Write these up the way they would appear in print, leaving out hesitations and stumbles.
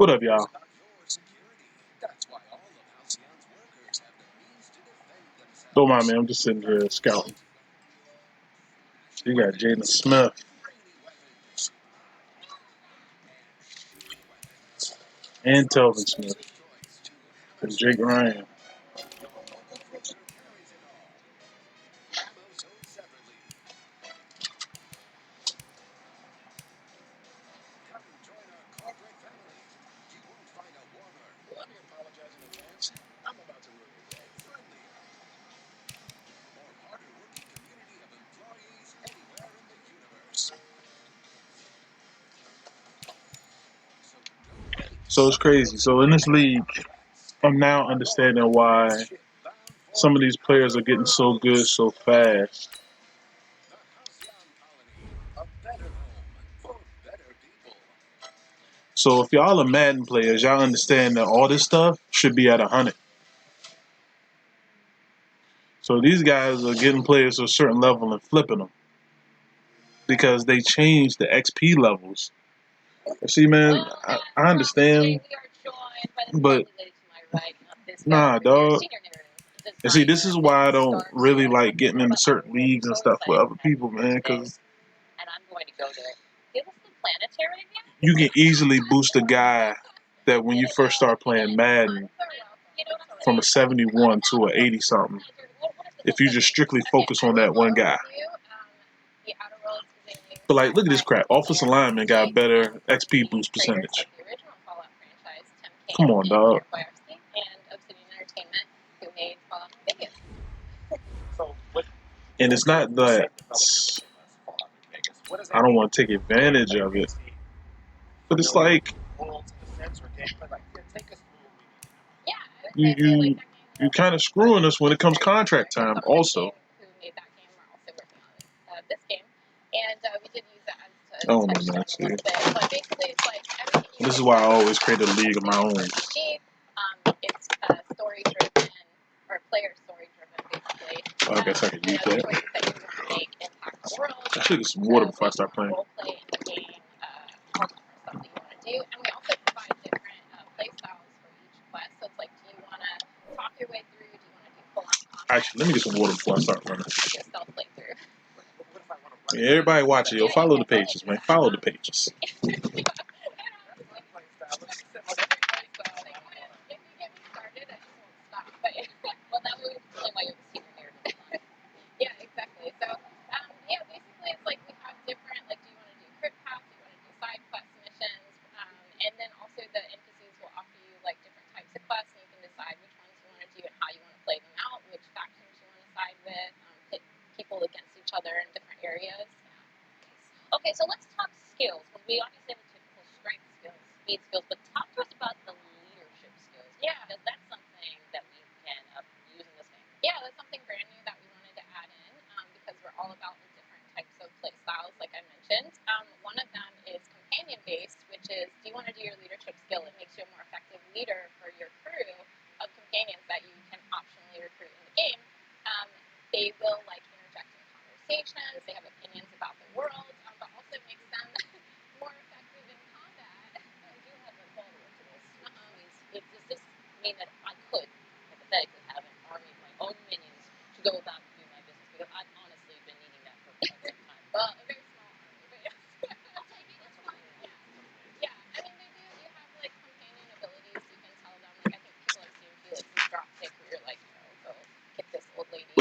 What up, y'all? Don't mind me, I'm just sitting here scouting. You got Jaden Smith and Telvin Smith and Jake Ryan. So it's crazy. So in this league, I'm now understanding why some of these players are getting so good so fast. So if y'all are Madden players, y'all understand that all this stuff should be at 100. So these guys are getting players to a certain level and flipping them because they changed the XP levels. See, man, I understand, but nah, dog. And see, this is why I don't really like getting into certain leagues and stuff with other people, man, because you can easily boost a guy that when you first start playing Madden from a 71 to an 80 something if you just strictly focus on that one guy. But like, look at this crap. Offensive lineman got better XP boost percentage. Come on, dog. And it's not that I don't want to take advantage of it, but it's like you kind of screwing us when it comes contract time. Also, oh my God, see. This is why I always create a league of my own. I guess I can use that. I should get some water before I start playing. Actually, let me get some water before I start running. Yeah, everybody watch it. Yo, follow the pages, man. Follow the pages.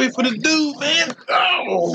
Wait for the dude, man. Oh.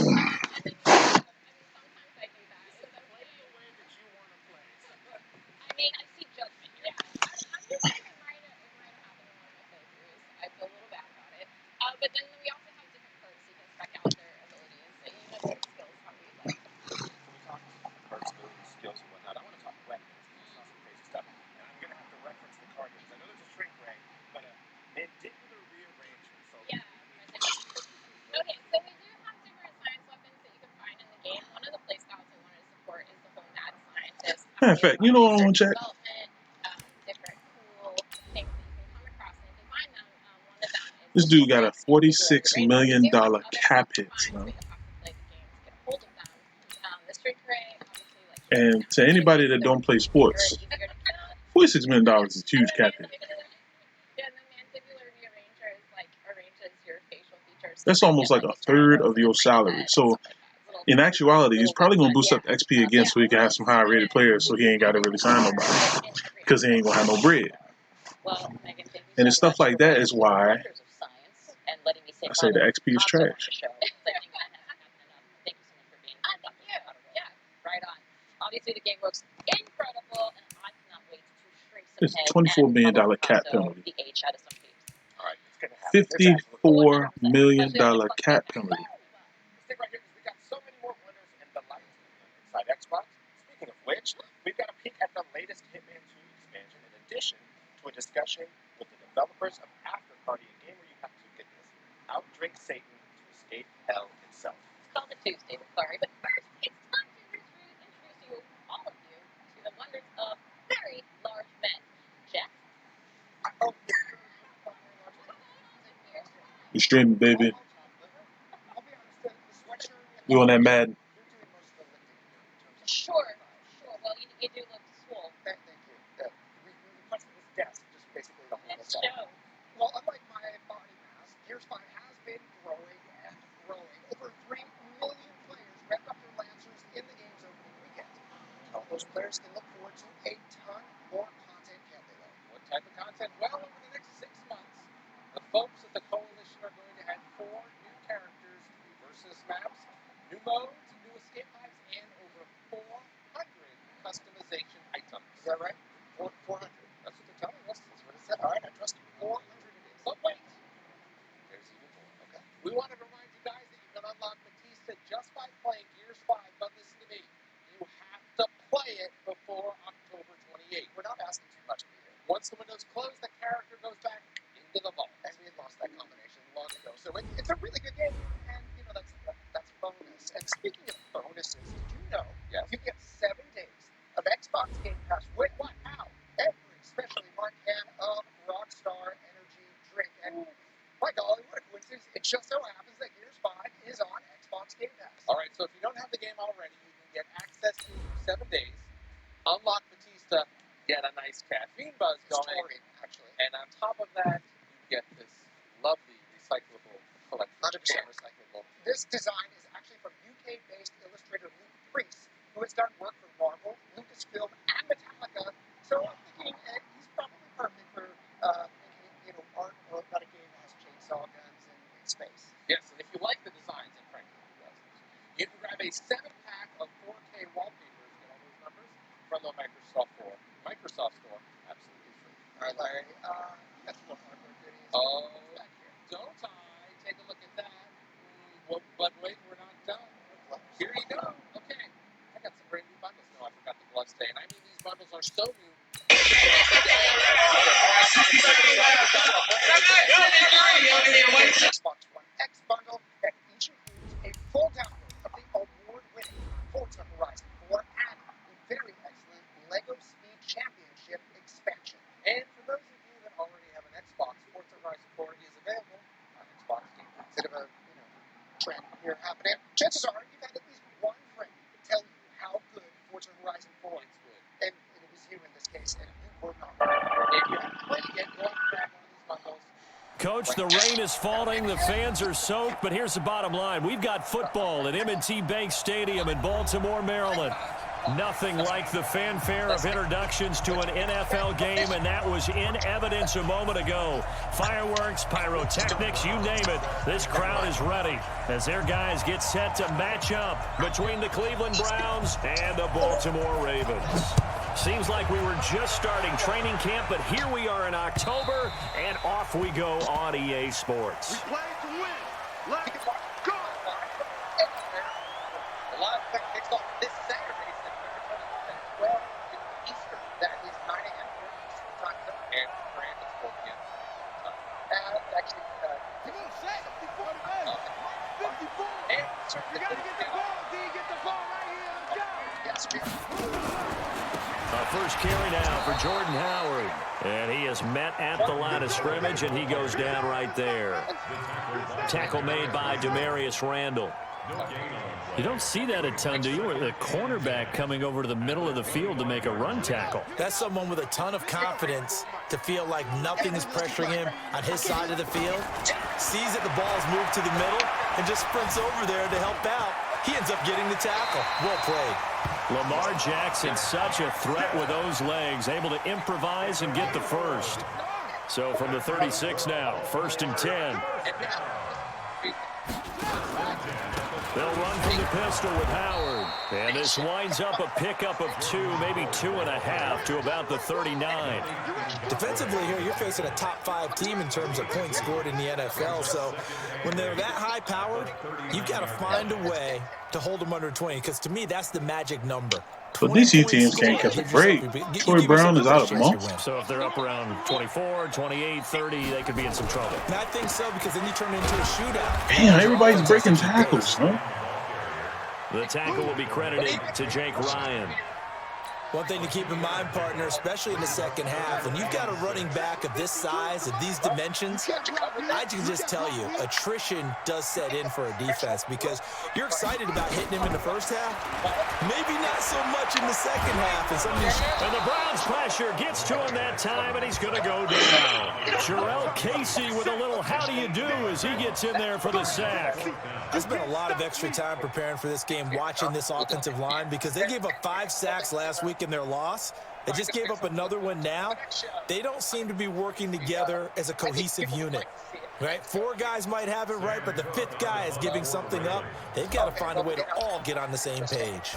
Matter of fact, you know what I want to check? This dude got a $46 million cap hit. So. And to anybody that don't play sports, $46 million is a huge cap hit. That's almost like a third of your salary. So in actuality, he's probably going to boost up the XP again so he can have some high rated players so he ain't got to really sign nobody because he ain't going to have no bread. And it's stuff like that is why I say the XP is trash. It's a $24 million cap penalty. $54 million cap penalty. Speaking of which, we've got a peek at the latest Hitman 2 expansion in addition to a discussion with the developers of After Party, a game where you have to get this, outdrink Satan to escape hell itself. It's called the Tuesday, Clary, but first, it's time to introduce you, all of you, to the wonders of very large men. Jack. You streaming, baby. You on that Madden? Sure. Well, you do look swole. Thank you. We requested this desk, just basically the whole show. Well, unlike my body mass, Gears 5 has been growing and growing. Over 3 million players repped up their Lancers in the game's opening weekend. All those players can look forward to a ton more content, can't they, though? What type of content? Well, over the next 6 months, the folks at the Coalition are going to add 4 new characters, new versus maps, new modes, new escape pipes, and over 400 customization items. Is that right? 400. That's what they're telling us. That's what it said. All right, I trust you. 400 it is. But wait. There's even more. Okay. We wanted to remind you guys that you can unlock Batista just by playing Gears 5. But listen to me. You have to play it before October 28th. We're not asking too much of you here. Once the window's closed, the character goes back into the vault. And we had lost that combination long ago. So it's a really good game. And, you know, that's bonus. And speaking of bonuses, did you know you get 7 days of Xbox Game Pass with what? How? Every specially marked can of Rockstar Energy drink. And my golly, what a coincidence. It just so happens that Gears 5 is on Xbox Game Pass. All right, so if you don't have the game already, you can get access to 7 days, unlock Batista, get a nice caffeine buzz going, actually. And on top of that, you get this lovely recyclable collection. 100% recyclable. This design is actually from UK-based illustrator Luke Priest, who has done work for Marvel, Lucasfilm, and Metallica. So I'm thinking he's probably perfect for making art about a game that has chainsaw guns and in space. Yes, and if you like the designs, and frankly, you can grab a 7-pack of 4K wallpapers, get all those numbers, from the Microsoft Store, absolutely free. All right, Larry, that's what hardware goodies. Oh, don't I? Take a look at that. But wait, we're not done. Here you go. Okay. I got some brand new bundles. No, I forgot the gloves today. And I mean, these bundles are so new. Xbox One X bundle that each includes a full download of the award-winning Forza Horizon 4 and the very excellent LEGO Speed Championship expansion. And for those of you that already have an Xbox, Forza Horizon 4 is available on Xbox Game Pass. Instead of a trend here happening, chances are you've had at least one friend tell you how good Forza Horizon 4 is. And it was you in this case, and you were not. If you haven't played it yet, go and grab one of these bundles. Coach, the rain is falling, the fans are soaked, but here's the bottom line. We've got football at M&T Bank Stadium in Baltimore, Maryland. Nothing like the fanfare of introductions to an NFL game, and that was in evidence a moment ago. Fireworks, pyrotechnics, you name it. This crowd is ready as their guys get set to match up between the Cleveland Browns and the Baltimore Ravens. Seems like we were just starting training camp, but here we are in October, and off we go on EA Sports. We play to win. Let's go. A lot of kicks off this Saturday, September 12 Eastern. That is 9 a.m. Eastern time zone, and Brand is 4 p.m. Actually, come on, Shaq. 54 to 54. You got to get the ball, D. Get the ball right here. Let's go. Yes, First carry now for Jordan Howard. And he is met at the line of scrimmage, and he goes down right there. Tackle made by Demarius Randall. You don't see that a ton, do you? Or the cornerback coming over to the middle of the field to make a run tackle. That's someone with a ton of confidence to feel like nothing is pressuring him on his side of the field. Sees that the ball's moved to the middle and just sprints over there to help out. He ends up getting the tackle. Well played. Lamar Jackson, such a threat with those legs, able to improvise and get the first. So from the 36 now, 1st and 10. They'll run from the pistol with Howard. And this winds up a pickup of 2, maybe 2.5 to about the 39. Defensively here, you're facing a top 5 team in terms of points scored in the NFL. So when they're that high-powered, you've got to find a way to hold them under 20. Because to me, that's the magic number. But these two teams can't catch a break. Troy Brown is out of months. So if they're up around 24, 28, 30, they could be in some trouble. And I think so, because then you turn it into a shootout. Damn, everybody's breaking tackles, huh? The tackle will be credited to Jake Ryan. One thing to keep in mind, partner, especially in the second half, when you've got a running back of this size, of these dimensions, I can just tell you, attrition does set in for a defense because you're excited about hitting him in the first half. Maybe not so much in the second half. And the Browns pressure gets to him that time, and he's going to go down. Jarrell Casey with a little how do you do as he gets in there for the sack. I spent a lot of extra time preparing for this game, watching this offensive line, because they gave up 5 sacks last week in their loss. They just gave up another one now. They don't seem to be working together as a cohesive unit. Right? 4 guys might have it right, but the 5th guy is giving something up. They've got to find a way to all get on the same page.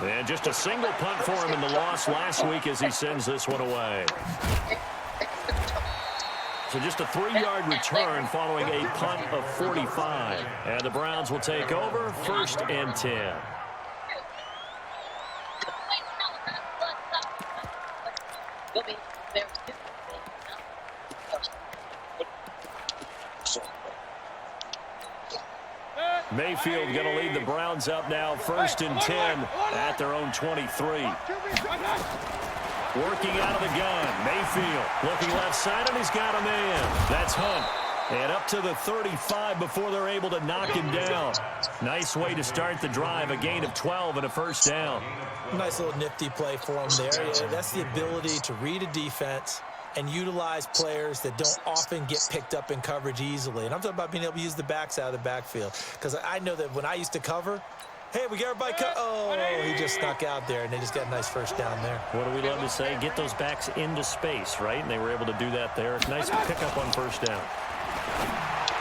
And just a single punt for him in the loss last week as he sends this one away. So just a 3-yard return following a punt of 45. And the Browns will take over 1st and 10. Mayfield going to lead the Browns up now 1st and 10 at their own 23. Working out of the gun. Mayfield looking left side, and he's got a man. That's Hunt. And up to the 35 before they're able to knock him down. Nice way to start the drive. A gain of 12 and a 1st down. Nice little nifty play for him there. Yeah, that's the ability to read a defense and utilize players that don't often get picked up in coverage easily. And I'm talking about being able to use the backs out of the backfield. Because I know that when I used to cover, hey, we got everybody oh, he just snuck out there, and they just got a nice 1st down there. What do we love to say? Get those backs into space, right? And they were able to do that there. Nice pickup on 1st down.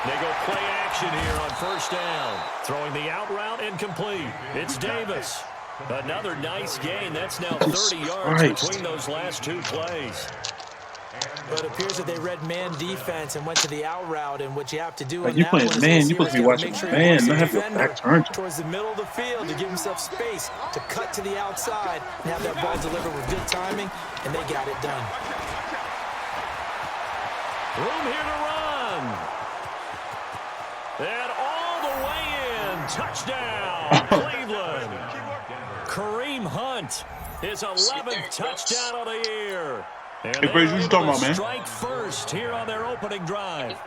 They go play action here on 1st down. Throwing the out route incomplete. It's Davis. Another nice gain. That's now 30 yards between those last 2 plays. But it appears that they read man defense and went to the out route, and what you have to do like you playing man, you're supposed to be watching man, not have your back turned towards the middle of the field to give himself space to cut to the outside and have that ball delivered with good timing, and they got it done. Room here to run. And all the way in. Touchdown, Cleveland. Kareem Hunt, his 11th touchdown of the year. And hey, Brazy, what you talking about, man? Strike first here on their opening drive.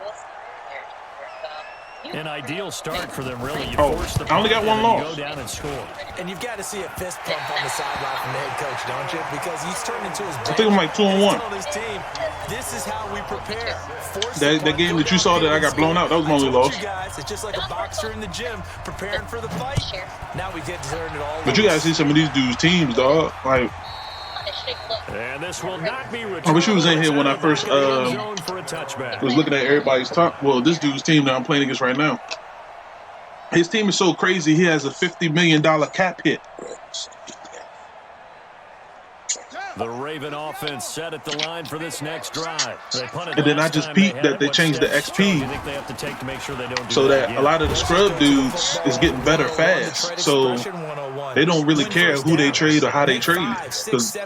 An ideal start for them, really. You Oh, force the I only got one loss. You go down and score. And you've got to see a fist pump on the sideline from the head coach, don't you? Because he's turned into his bench. I think I'm like 2-1. His team, this is how we prepare. That game that you saw that I got blown out, that was my only loss. You guys, it's just like a boxer in the gym preparing for the fight. Now we get to turn it all. But you guys see some of these dudes' teams, dog. Like, and this will not be I wish you was in here when I first was looking at everybody's top. Well, this dude's team that I'm playing against right now. His team is so crazy. He has a $50 million cap hit. The Raven offense set at the line for this next drive. And then I just peeped that they changed the XP so that a lot of the scrub dudes is getting better fast. So they don't really care who they trade or how they trade, because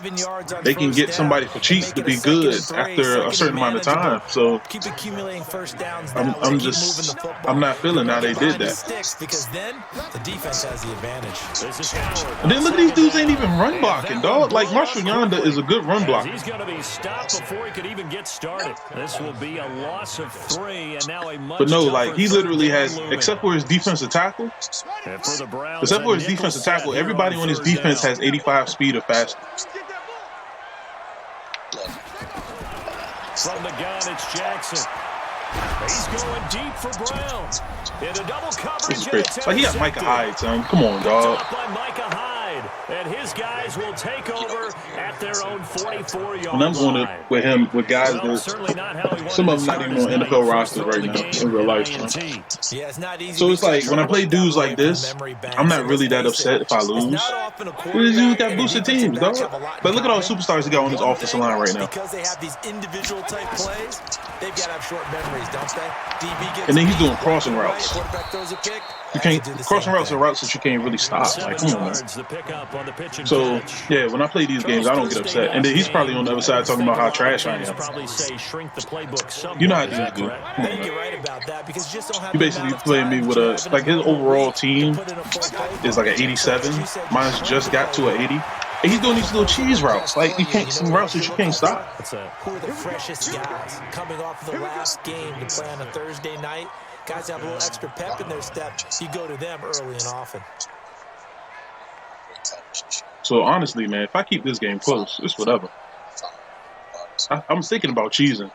they can get somebody for cheap to be good after a certain amount of time. So I'm not feeling how they did that. Because then the defense has the advantage. And then look at these dudes ain't even run blocking, dog. Like Marshall Yonda is a good run blocker. He's going to be stopped before he could even get started. This will be a loss of 3, and now a much. But no, like he literally has, except for his defensive tackle, everybody on his defense has 85 speed or faster. From the gun, it's Jackson. He's going deep for Brown. Into double coverage. This is crazy. Like he got Micah Hyde, son. Come on, dog. By Micah Hyde, and his guys will take over at their own 44-yard line. And I'm going to with him with guys that some of them not even on NFL rosters right now in real life. So it's like when I play dudes like this, I'm not really that upset if I lose. These dudes got boosted teams, dog. But look at all the superstars he got on his offensive line right now. Because they have these individual type plays, they've got to have short memories, don't they? And then he's doing crossing routes. You can't crossing routes are routes that you can't really stop. Like, come on, man. So yeah, when I play these games, I don't get upset. And then he's probably on the other side talking about how trash I am. You know how these do. Come on, man. You basically playing me with a like his overall team is like an 87. Mine's just got to an 80. And he's doing these little cheese routes. Like, you can't, some routes that you can't stop. Who are the freshest guys coming off of the last game to play on a Thursday night? Guys have a little extra pep in their step. You go to them early and often. So, honestly, man, if I keep this game close, it's whatever. I'm thinking about cheesing.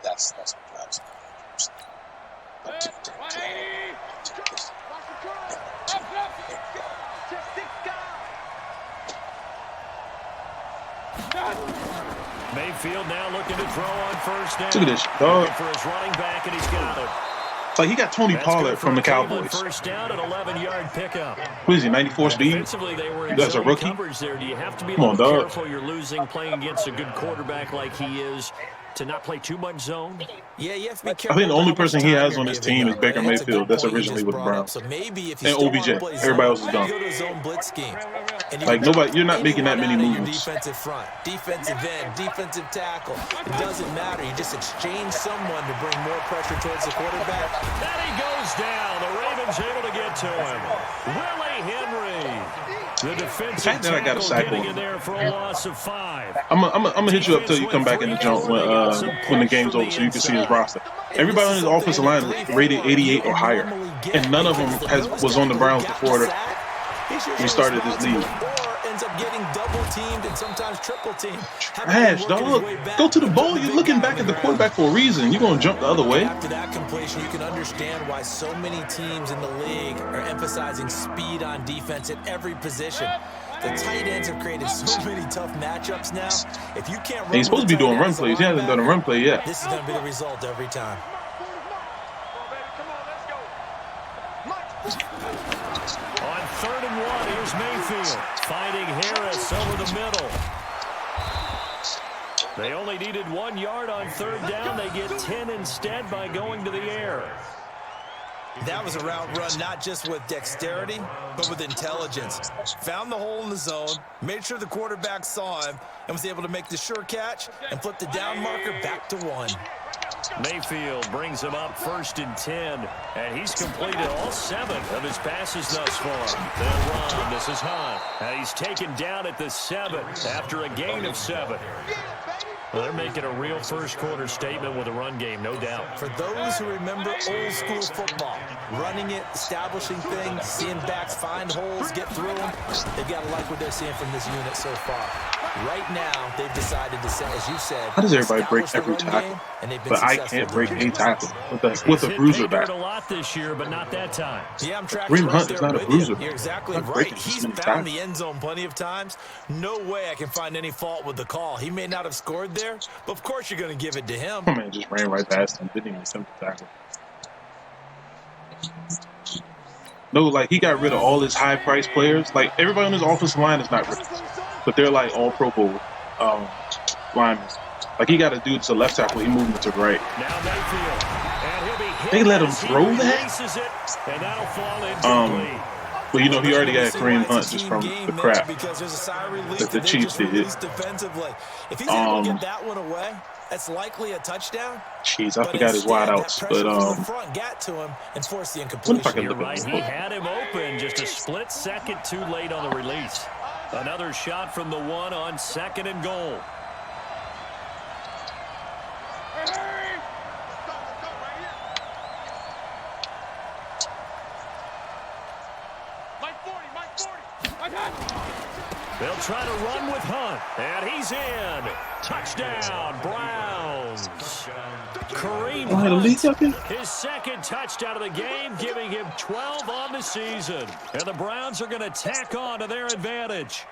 That's Mayfield now looking to throw on first down. Look at this, dog. For his running back, and he's got it. Like, he got Tony Pollard from the Cowboys. First down and 11-yard pickup. What is he, 94 speed? That's a rookie? There. Do you have to be Come on, dog. careful you're losing playing against a good quarterback like he is to not play too much zone? Yeah, you have to be careful. I think the only person he has on his team is Baker Mayfield. That's originally with the Browns. So maybe if and OBJ. Everybody else is gone. Like, nobody, you're not making that many movements. Defensive front, defensive end, defensive tackle. It doesn't matter. You just exchange someone to bring more pressure towards the quarterback. Then he goes down. The Ravens able to get to him. Willie Henry. The fact that I got a sack on him. I'm gonna hit you up till you come back in the jump when the game's over, so you can see his roster. Everybody on his offensive line is rated 88 or higher, and none of them was on the Browns before we started this league. Ends up getting double teamed and sometimes triple teamed. Trash, dog. Go to the bowl. You're looking back at the quarterback for a reason. You're gonna jump the other way. After that completion, you can understand why so many teams in the league are emphasizing speed on defense at every position. The tight ends have created so many tough matchups now. If you can't run, he's supposed to be doing run plays. He hasn't done a run play yet. This is going to be the result every time. On 3rd and 1, here's Mayfield finding Harris over the middle. They only needed 1 yard on 3rd down. They get 10 instead by going to the air. That was a route run not just with dexterity, but with intelligence. Found the hole in the zone, made sure the quarterback saw him, and was able to make the sure catch and flip the down marker back to 1. Mayfield brings him up 1st and 10, and he's completed all 7 of his passes thus far. They'll run. This is Hunt. And he's taken down at the 7 after a gain of 7. Well, they're making a real first-quarter statement with a run game, no doubt. For those who remember old-school football, running it, establishing things, seeing backs find holes, get through them, they've got to like what they're seeing from this unit so far. Right now, they've decided to, as you said, how does everybody break every tackle? But I can't break a tackle with a bruiser back. A lot this year, but not that time. Yeah, I'm tracking Kareem Hunt is not a bruiser. You're exactly right. He's found the end zone plenty of times. No way I can find any fault with the call. He may not have scored there, but of course you're going to give it to him. Oh, man, just ran right past him. Didn't even attempt to tackle. No, like, he got rid of all his high-priced players. Like, everybody on his offensive line is not rookies, but they're, like, all Pro Bowl linemen. Like, he got a dude to left tackle. He moved him to right. Now Mayfield. And he'll be hit. They let him throw that? And that'll fall into But, you know, he already got Kareem Hunt just from the crap that the Chiefs did. If he's able to get that one away, that's likely a touchdown. Jeez, I forgot his wideouts. But, got to him and forced the incompletion. You're right. He had him open just a split second too late on the release. Another shot from the one on 2nd and goal. They'll try to run with Hunt, and he's in. Touchdown, Browns. Kareem Hunt, his 2nd touchdown of the game, giving him 12 on the season. And the Browns are going to tack on to their advantage.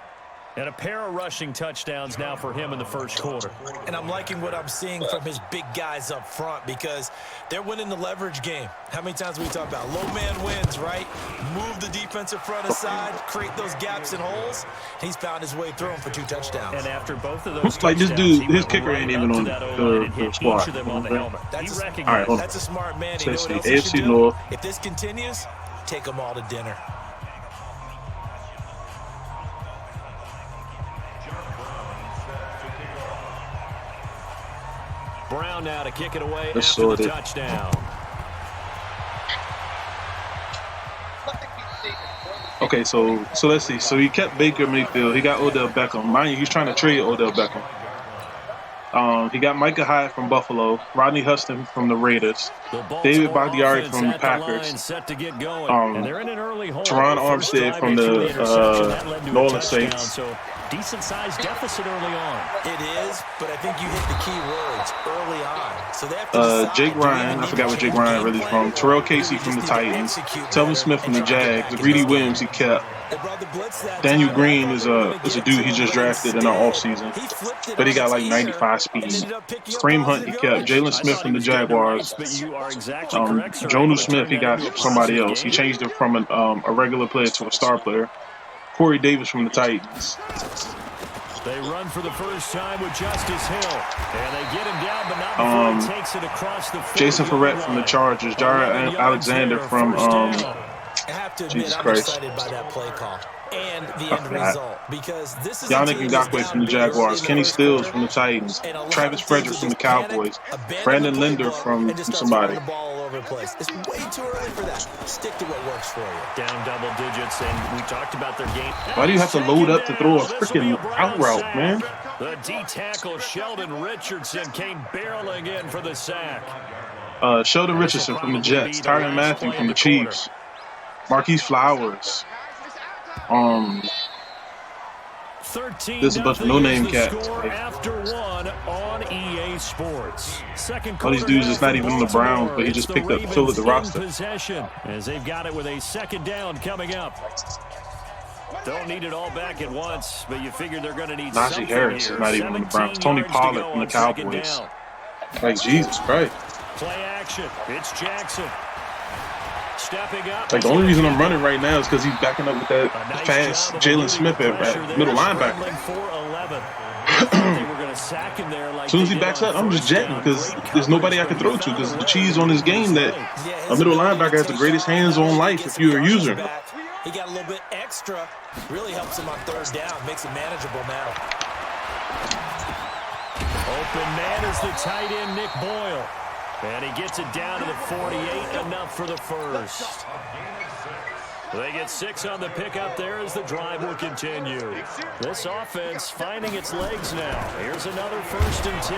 And a pair of rushing touchdowns now for him in the first quarter. And I'm liking what I'm seeing from his big guys up front because they're winning the leverage game. How many times we talk about low man wins, right? Move the defensive front aside, create those gaps and holes. He's found his way through them for 2 touchdowns. And after both of those looks like this dude, his kicker ain't even on the squad. That's a smart man. So the AFC North. If this continues, take them all to dinner. Brown now to kick it away Let's after the touchdown. Okay, so let's see. So he kept Baker Mayfield. He got Odell Beckham. Mind you, he's trying to trade Odell Beckham. He got Micah Hyde from Buffalo, Rodney Hudson from the Raiders, David Bakhtiari from the Packers, Teron Armstead from the New Orleans Saints. Decent-sized deficit early on. It is, but I think you hit the key words early on. So they have to Jake Ryan, I forgot what Jake Ryan really is from. Terrell Casey from the Titans. Telvin Smith from the Jags. Greedy Williams he kept. Daniel Green is a dude he just drafted in our offseason, but he got like 95 speed. Kareem Hunt he kept. Jalen Smith from the Jaguars. Jonnu Smith he got somebody else. He changed it from a regular player to a star player. Corey Davis from the Titans. They run for the first time with Justice Hill. And they get him down, but not before he takes it across the field. Jason Verrett from the Chargers. Jared Alexander from Jesus Christ. By that play call and the end result, because this is Yannick Ngakoue from the Jaguars. Kenny Stills from the Titans. Travis Frederick from the Cowboys. Brandon Linder from somebody. It's way too early for that. Stick to what works for you. Down double digits, and we talked about their game. Why do you have to load up to throw a freaking out route, man? The D-tackle Sheldon Richardson came barreling in for the sack. Sheldon Richardson from the Jets. Tyrann Mathieu from the Chiefs. Marquise Flowers. There's a bunch of no-name cats. After one on EA Sports. All these dudes is not even in the Browns, but he just picked up Phil at the roster. Possession as they've got it with a 2nd down coming up. Don't need it all back at once, but you figure they're going to need Najee Harris is not even in the Browns. Tony Pollard from the Cowboys. Like, Jesus Christ. Play action. It's Jackson. Stepping up. Like, the only reason I'm running right now is because he's backing up with that fast Jalen Smith at middle linebacker. As soon as he backs up, I'm just jetting because there's nobody I can throw to because the cheese on this game that a middle linebacker has the greatest hands on life if you're a user. He got a little bit extra. Really helps him on 3rd down. Makes it manageable now. Open man is the tight end, Nick Boyle. And he gets it down to the 48, enough for the first. They get 6 on the pickup there as the drive will continue. This offense finding its legs now. Here's another 1st and 10.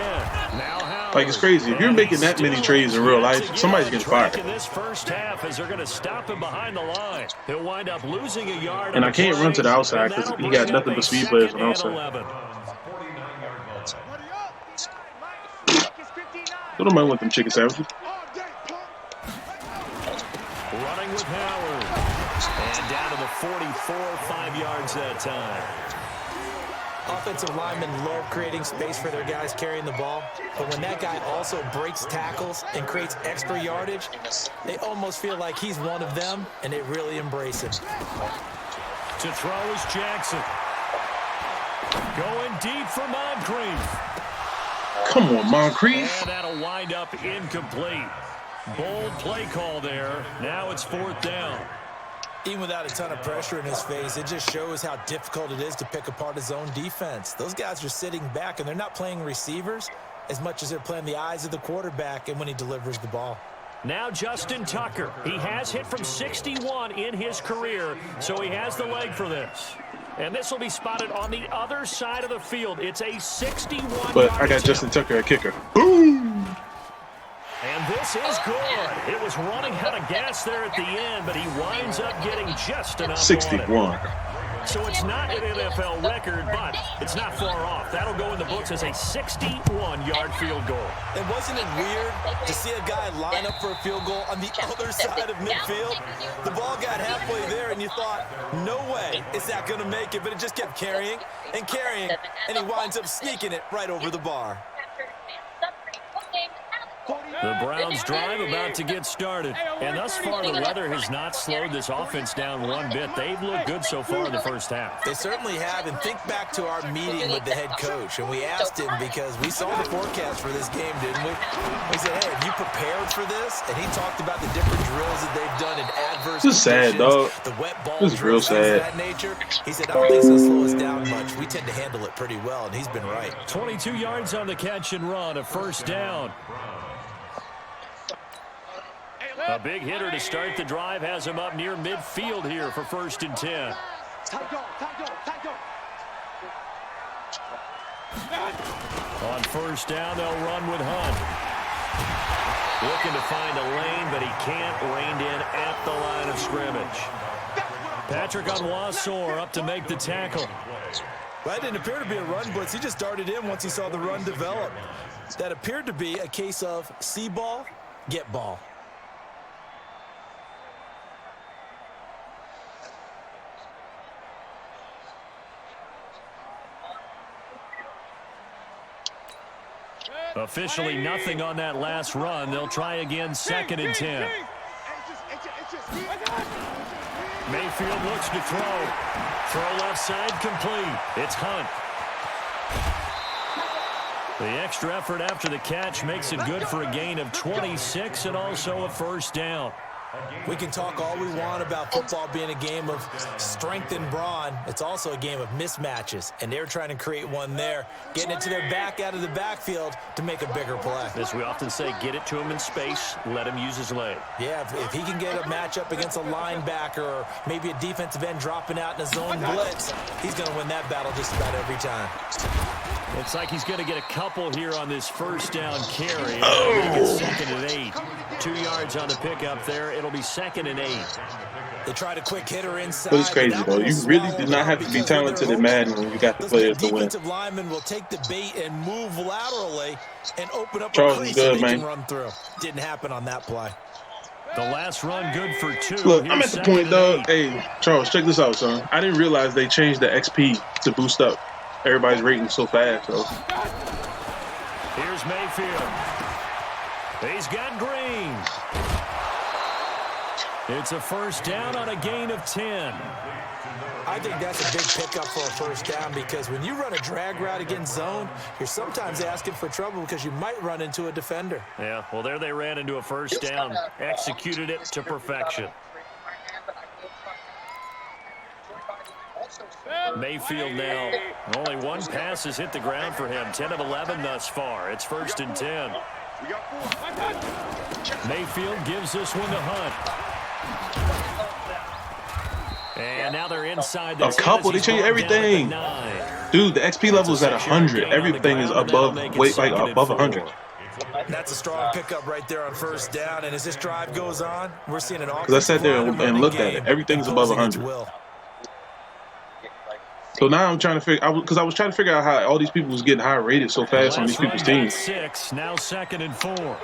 Now Howard. Like, it's crazy. If you're making that many trades in real life, somebody's getting fired. In this first half, as they're going to stop him behind the line, he'll wind up losing a yard. And I can't run to the outside because he got nothing but speed players on the outside. So don't mind with them chicken sandwiches. Running with Howard. And down to the 44, 5 yards that time. Offensive linemen love creating space for their guys carrying the ball, but when that guy also breaks tackles and creates extra yardage, they almost feel like he's one of them, and they really embrace him. To throw is Jackson. Going deep for Moncrief. Come on, Moncrief. And that'll wind up incomplete. Bold play call there. Now it's 4th down. Even without a ton of pressure in his face, it just shows how difficult it is to pick apart his own defense. Those guys are sitting back, and they're not playing receivers as much as they're playing the eyes of the quarterback and when he delivers the ball. Now Justin Tucker. He has hit from 61 in his career, so he has the leg for this. And this will be spotted on the other side of the field. It's a 61. But I got Justin Tucker a kicker. Boom! And this is good. It was running out of gas there at the end, but he winds up getting just enough. 61. So it's not an NFL record, but it's not far off. That'll go in the books as a 61-yard field goal. And wasn't it weird to see a guy line up for a field goal on the other side of midfield? The ball got halfway there, and you thought, no way is that going to make it, but it just kept carrying and carrying, and he winds up sneaking it right over the bar. The Browns drive about to get started. And thus far, the weather has not slowed this offense down one bit. They've looked good so far in the first half. They certainly have. And think back to our meeting with the head coach. And we asked him because we saw the forecast for this game, didn't we? We said, hey, have you prepared for this? And he talked about the different drills that they've done in adverse conditions. This is sad, dog. The wet ball this is real sad. That nature. He said, I don't think it's going to slow us down much. We tend to handle it pretty well, and he's been right. 22 yards on the catch and run, a 1st down. A big hitter to start the drive has him up near midfield here for 1st and 10. On 1st down, they'll run with Hunt. Looking to find a lane, but he can't. Reined in at the line of scrimmage. Patrick Onwuasor up to make the tackle. Well, that didn't appear to be a run blitz. He just darted in once he saw the run develop. That appeared to be a case of see ball, get ball. Officially nothing on that last run. They'll try again 2nd and 10. Mayfield looks to throw. Throw left side complete. It's Hunt. The extra effort after the catch makes it good for a gain of 26 and also a 1st down. We can talk all we want about football being a game of strength and brawn. It's also a game of mismatches, and they're trying to create one there, getting it to their back out of the backfield to make a bigger play. As we often say, get it to him in space, let him use his leg. Yeah, if he can get a matchup against a linebacker or maybe a defensive end dropping out in a zone blitz, he's going to win that battle just about every time. Looks like he's going to get a couple here on this 1st down carry. It's 2nd and 8. 2 yards on the pickup there. It'll be 2nd and 8. They tried a quick hitter inside. But it's crazy, though. You really do not have to be talented in Madden when you got the players to win. Defensive lineman will take the bait and move laterally and open up Charles a crease is good, that he man. can run through. Didn't happen on that play. The last run good for 2. Look, Here's I'm at the 2nd point, and dog. 8. Hey, Charles, check this out, son. I didn't realize they changed the XP to boost up everybody's rating so fast. So here's Mayfield. He's got Green. It's a 1st down on a gain of 10. I think that's a big pickup for a 1st down because when you run a drag route against zone, you're sometimes asking for trouble because you might run into a defender. Yeah, well, there they ran into a 1st down. Executed it to perfection. Mayfield now. Only one pass has hit the ground for him. 10 of 11 thus far. It's 1st and 10. Mayfield gives this one to Hunt. And now they're inside the A couple, they change everything. Dude, the XP level is at 100. Everything is above, above 100. That's a strong pickup right there on first down. And as this drive goes on, we're seeing an offensive Because I sat there and looked at it. Everything's above 100. So now I'm trying to figure, because I was trying to figure out how all these people was getting high rated so fast on these people's teams. 6, now 2nd and 4.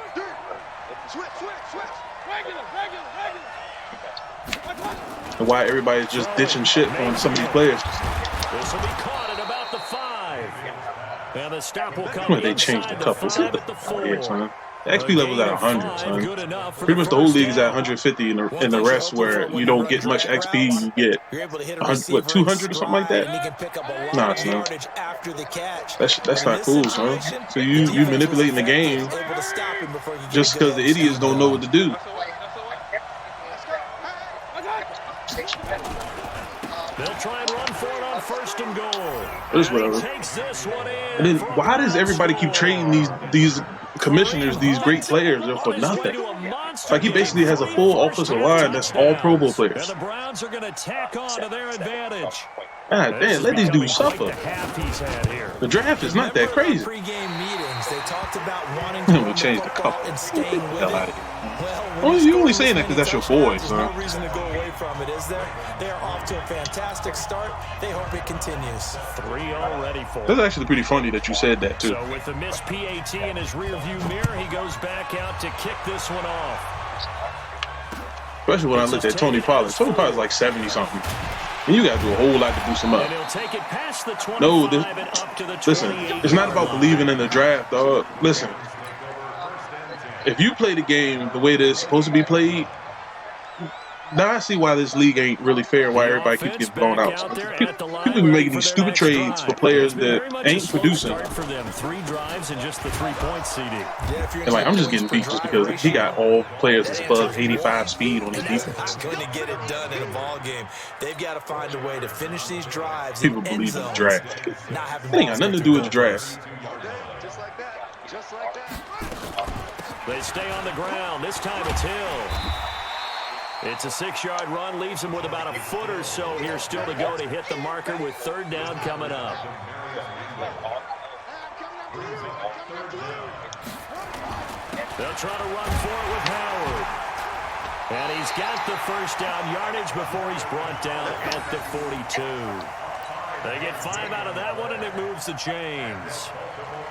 And why everybody's just ditching shit on some of these players. This will be caught at about the 5. And the stop will come. They changed a couple. Yeah, son. The XP level's at 100, son. Pretty much the whole league is at 150, and the rest where you don't get much XP, you get 200 or something like that. Nah, son. That's not cool, son. So you manipulating the game just because the idiots don't know what to do. They'll try and run for it on 1st and goal. It's whatever. And then why does everybody keep trading these commissioners, these great players, for nothing? Like he basically has a full offensive line that's all Pro Bowl players. And the Browns are going to tack on to their advantage. God damn, let these dudes suffer. The draft is not that crazy. They talked about wanting to change the couple. Well, you only saying that because that's your boy, son. There's no reason to go away from it, is there? They are off to a fantastic start. They hope it continues. 3 already for. That's actually pretty funny that you said that too. So with the missed PAT in his rearview mirror, he goes back out to kick this one off. Especially when I looked at Tony Pollard. Tony Pollard's like 70-something. And you got to do a whole lot to boost him up. No, listen, it's not about believing in the draft, dog. Listen, if you play the game the way that it's supposed to be played, now I see why this league ain't really fair, why everybody keeps getting blown out. People be making these stupid trades for players that ain't producing. And like, I'm just getting beat just because he got all players that's above 85 speed on his defense. Going to get it done in a ball game. They've got to find a way to finish these drives. People believe in the draft. It ain't got nothing to do with the draft. Just like that. They stay on the ground. This time it's Hill. It's a 6-yard run, leaves him with about a foot or so here still to go to hit the marker with 3rd down coming up. They'll try to run for it with Howard. And he's got the 1st down yardage before he's brought down at the 42. They get 5 out of that one, and it moves the chains.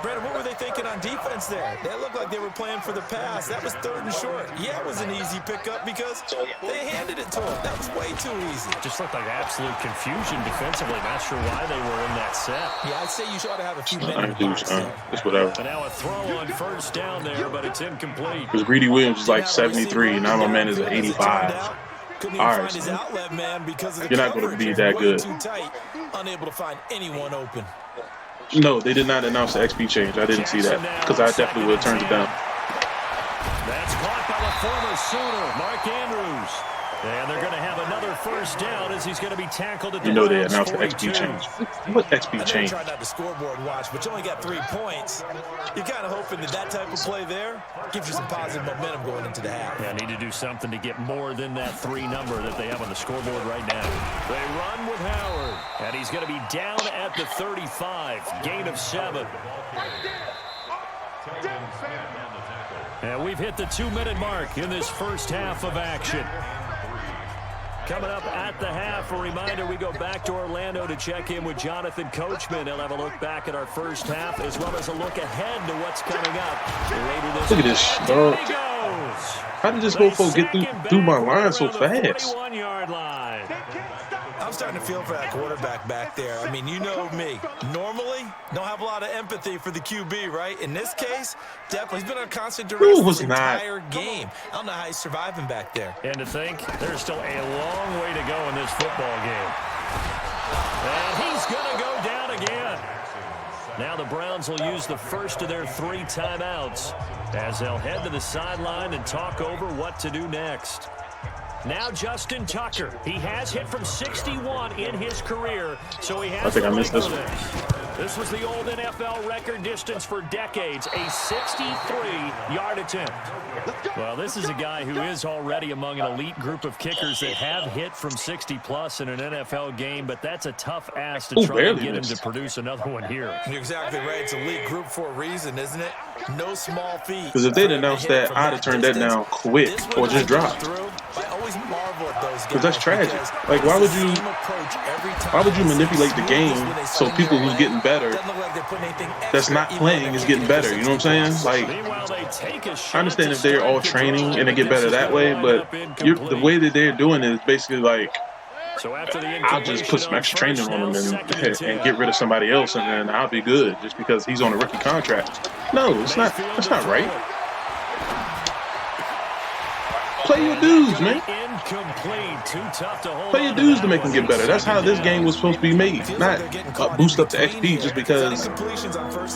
Brandon, what were they thinking on defense there? They looked like they were playing for the pass. That was 3rd and short. Yeah, it was an easy pickup because they handed it to him. That was way too easy. Just looked like absolute confusion defensively. Not sure why they were in that set. Yeah, I'd say you ought to have a few minutes. It's whatever. And now a throw on 1st down there, but it's incomplete. Because Greedy Williams is like 73, now my man is at 85. Couldn't All even right, find his outlet man because of the you're not going to be that good. Too tight, unable to find anyone open. No, they did not announce the XP change. I didn't see that because I definitely would have turned it down. That's caught by the former Sooner, Mark Andrews. And they're going to have another 1st down as he's going to be tackled at the Browns. They announced the XP change. What XP change? I know you tried not to scoreboard watch, but you only got 3 points. You're kind of hoping that type of play there gives you some positive momentum going into the half. Yeah, need to do something to get more than that 3 number that they have on the scoreboard right now. They run with Howard, and he's going to be down at the 35. Gain of 7. And we've hit the 2-minute mark in this first half of action. Coming up at the half, a reminder, we go back to Orlando to check in with Jonathan Coachman. He'll have a look back at our first half, as well as a look ahead to what's coming up later this. Look at this, dog. How did this mofo get through my line so fast? 21-yard line. I'm starting to feel for that quarterback back there. I mean, you know me. Normally, don't have a lot of empathy for the QB, right? In this case, definitely. He's been on constant duress this entire game. I don't know how he's surviving back there. And to think, there's still a long way to go in this football game. And he's going to go down again. Now the Browns will use the first of their 3 timeouts as they'll head to the sideline and talk over what to do next. Now Justin Tucker. He has hit from 61 in his career, so he has. I think I missed this one. This was the old NFL record distance for decades, a 63-yard attempt. Well, this is a guy who is already among an elite group of kickers that have hit from 60-plus in an NFL game, but that's a tough ask to try and get him to produce another one here. You're exactly right. It's elite group for a reason, isn't it? No small feat. Because if they'd announced that, I'd have turned that down quick or just dropped. I always marvel at those guys. Because that's tragic. Like, why would you manipulate the game so people who's getting better, that's not playing, is getting better? You know what I'm saying? Like, I understand if they're all training and they get better that way, but the way that they're doing it is basically like, I'll just put some extra training on him and get rid of somebody else, and then I'll be good just because he's on a rookie contract. No, it's not. That's not right. Play your dudes, man. Play your dudes to make them get better. That's how this game was supposed to be made. Not boost up the XP just because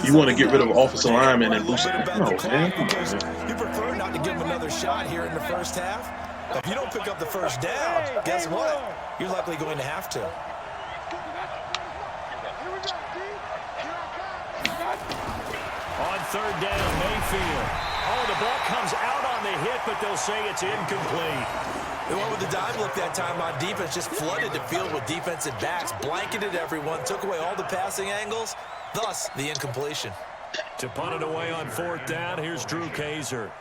you want to get rid of offensive linemen and boost it. No, man. You prefer not to give him another shot here in the first half? If you don't pick up the first down, guess what? You're likely going to have to. On third down, Mayfield. Oh, the ball comes out on the hit, but they'll say it's incomplete. They went with the dive look that time on defense, just flooded the field with defensive backs, blanketed everyone, took away all the passing angles, thus the incompletion. To punt it away on fourth down, here's Drew Kaiser.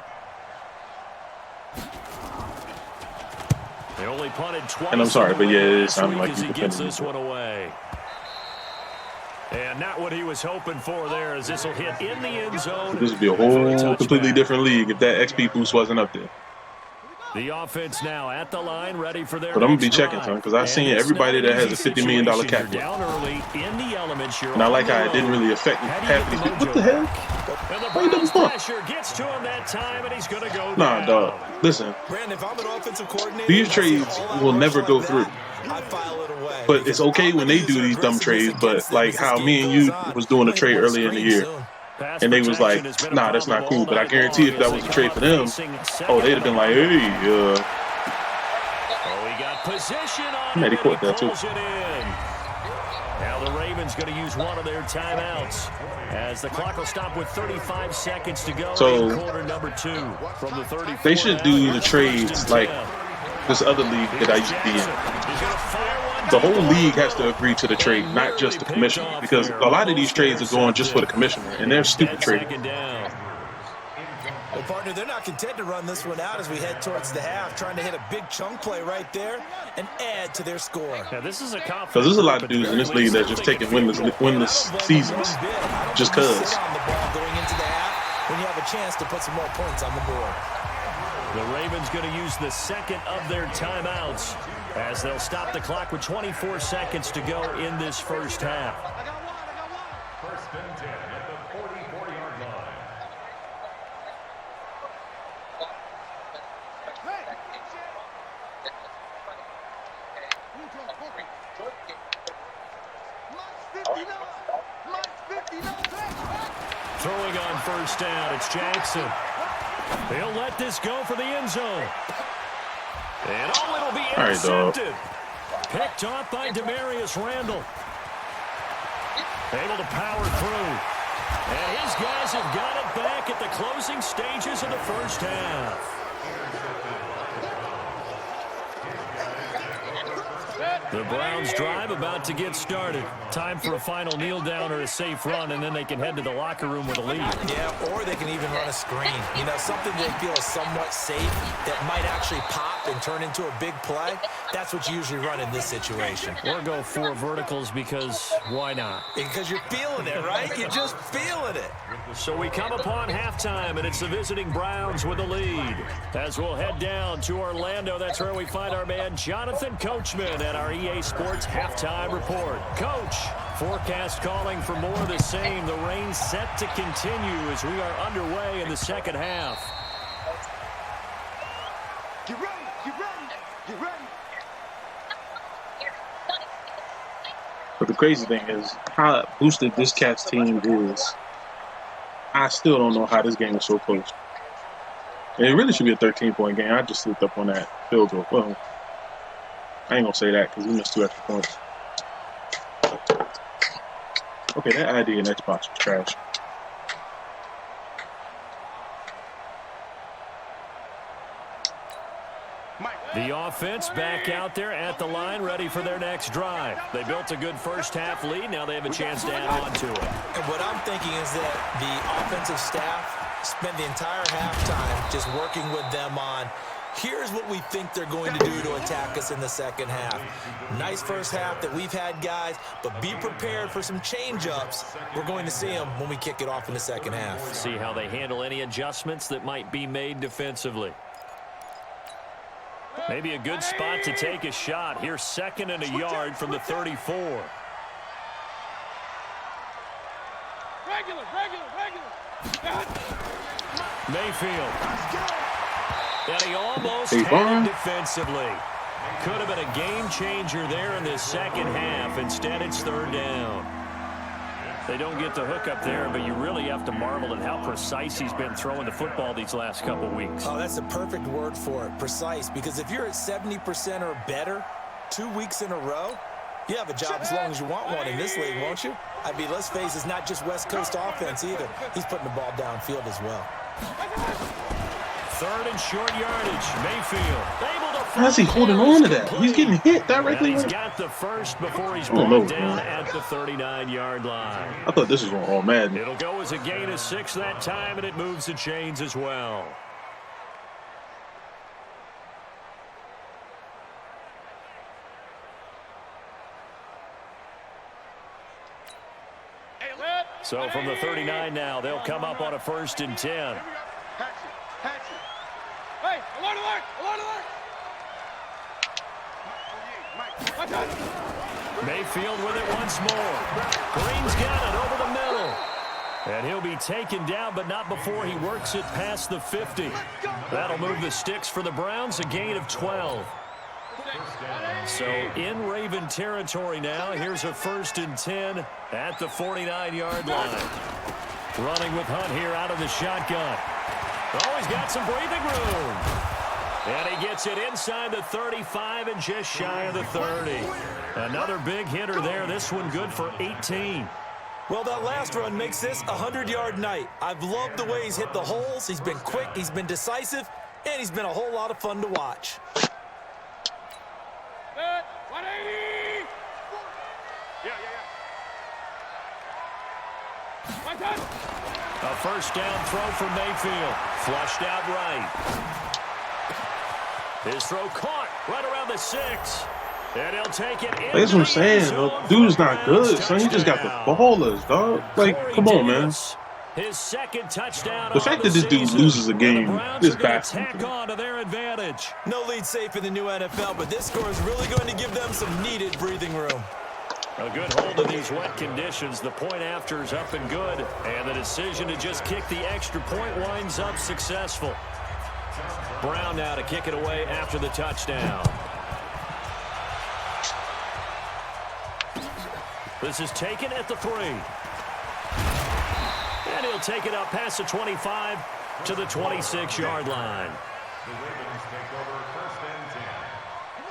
They only punted twice. And I'm sorry, but yeah, it sounded like he gets this one away. And not what he was hoping for there, as this will hit in the end zone. This would be a whole completely different league if that XP boost wasn't up there. The offense now at the line, ready for their. But I'm gonna be checking, son, because I've seen everybody that has a $50 million cap. Down early in the elements. And I like how it didn't really affect half these people. What the hell? Why you double pump? Gets to him that time, and he's gonna go. Nah, dog. Listen. These trades will never go through. But it's okay when they do these dumb trades. But like how me and you was doing a trade earlier in the year. And they was like, nah, that's not cool. But I guarantee if that was a trade for them, oh, they'd have been like, hey, he caught that too. Now the Ravens going to use one of their timeouts as the clock will stop with 35 seconds to go. So quarter number 2 from the 34. They should do the trades like this other league that I used to be in. The whole league has to agree to the trade, not just the commissioner, because a lot of these trades are going just for the commissioner, and they're stupid trades. Well, partner, they're not content to run this one out as we head towards the half, trying to hit a big chunk play right there and add to their score. Now, this is because there's a lot of dudes in this league that just taking winless seasons just because. Going into the half when you have a chance to put some more points on the board. The Ravens going to use the second of their timeouts as they'll stop the clock with 24 seconds to go in this first half. First and 10 at the 44-yard line. Throwing on first down, it's Jackson. They'll let this go for the end zone. And it'll be intercepted. Picked off by Demarius Randall. Able to power through. And his guys have got it back at the closing stages of the first half. The Browns drive about to get started. Time for a final kneel down or a safe run, and then they can head to the locker room with a lead. Yeah, or they can even run a screen. You know, something they feel is somewhat safe that might actually pop and turn into a big play. That's what you usually run in this situation. Or go 4 verticals because why not? Because you're feeling it, right? You're just feeling it. So we come upon halftime, and it's the visiting Browns with the lead. As we'll head down to Orlando, that's where we find our man Jonathan Coachman at our EA Sports Halftime Report. Coach, forecast calling for more of the same. The rain set to continue as we are underway in the second half. Get ready, get ready, get ready. But the crazy thing is how boosted this Cats team is. I still don't know how this game is so close. And it really should be a 13-point game. I just slipped up on that field goal. Well, I ain't gonna say that because we missed 2 extra points. Okay, that ID in Xbox was trash. The offense back out there at the line, ready for their next drive. They built a good first-half lead. Now they have a chance to add on to it. And what I'm thinking is that the offensive staff spent the entire halftime just working with them on, here's what we think they're going to do to attack us in the second half. Nice first half that we've had, guys, but be prepared for some change-ups. We're going to see them when we kick it off in the second half. See how they handle any adjustments that might be made defensively. Maybe a good spot to take a shot. Here's 2nd and a yard from the 34. Regular. Mayfield. And he almost had it defensively. Could have been a game changer there in this second half. Instead, it's 3rd down. They don't get the hook up there, but you really have to marvel at how precise he's been throwing the football these last couple weeks. Oh, that's a perfect word for it, precise, because if you're at 70% or better 2 weeks in a row, you have a job as long as you want one in this league, won't you? I mean, let's face it, it's not just West Coast offense either. He's putting the ball downfield as well. 3rd and short yardage. Mayfield able to. How's he holding on to that? He's getting hit directly. He's got the first before he's brought down at the 39-yard line. I thought this was on all Madden. It'll go as a gain of 6 that time, and it moves the chains as well. So from the 39 now, they'll come up on a 1st and 10. Hey, alert! Mayfield with it once more. Green's got it over the middle. And he'll be taken down, but not before he works it past the 50. That'll move the sticks for the Browns, a gain of 12. So in Raven territory now, here's a 1st and 10 at the 49-yard line. Running with Hunt here out of the shotgun. Oh, he's got some breathing room. And he gets it inside the 35 and just shy of the 30. Another big hitter there. This one good for 18. Well, that last run makes this a 100-yard night. I've loved the way he's hit the holes. He's been quick, he's been decisive, and he's been a whole lot of fun to watch. 180! A 1st down throw for Mayfield. Flushed out right. His throw caught right around the 6. And he'll take it in. That's what I'm saying. Dude's not good, son. He just got the ballers, dog. Like, come on, man. His 2nd touchdown. The fact that this dude loses a game is bad. Tack on to their advantage. No lead safe in the new NFL, but this score is really going to give them some needed breathing room. A good hold of these wet conditions. The point after is up and good. And the decision to just kick the extra point winds up successful. Brown now to kick it away after the touchdown. This is taken at the 3. And he'll take it up past the 25 to the 26-yard line.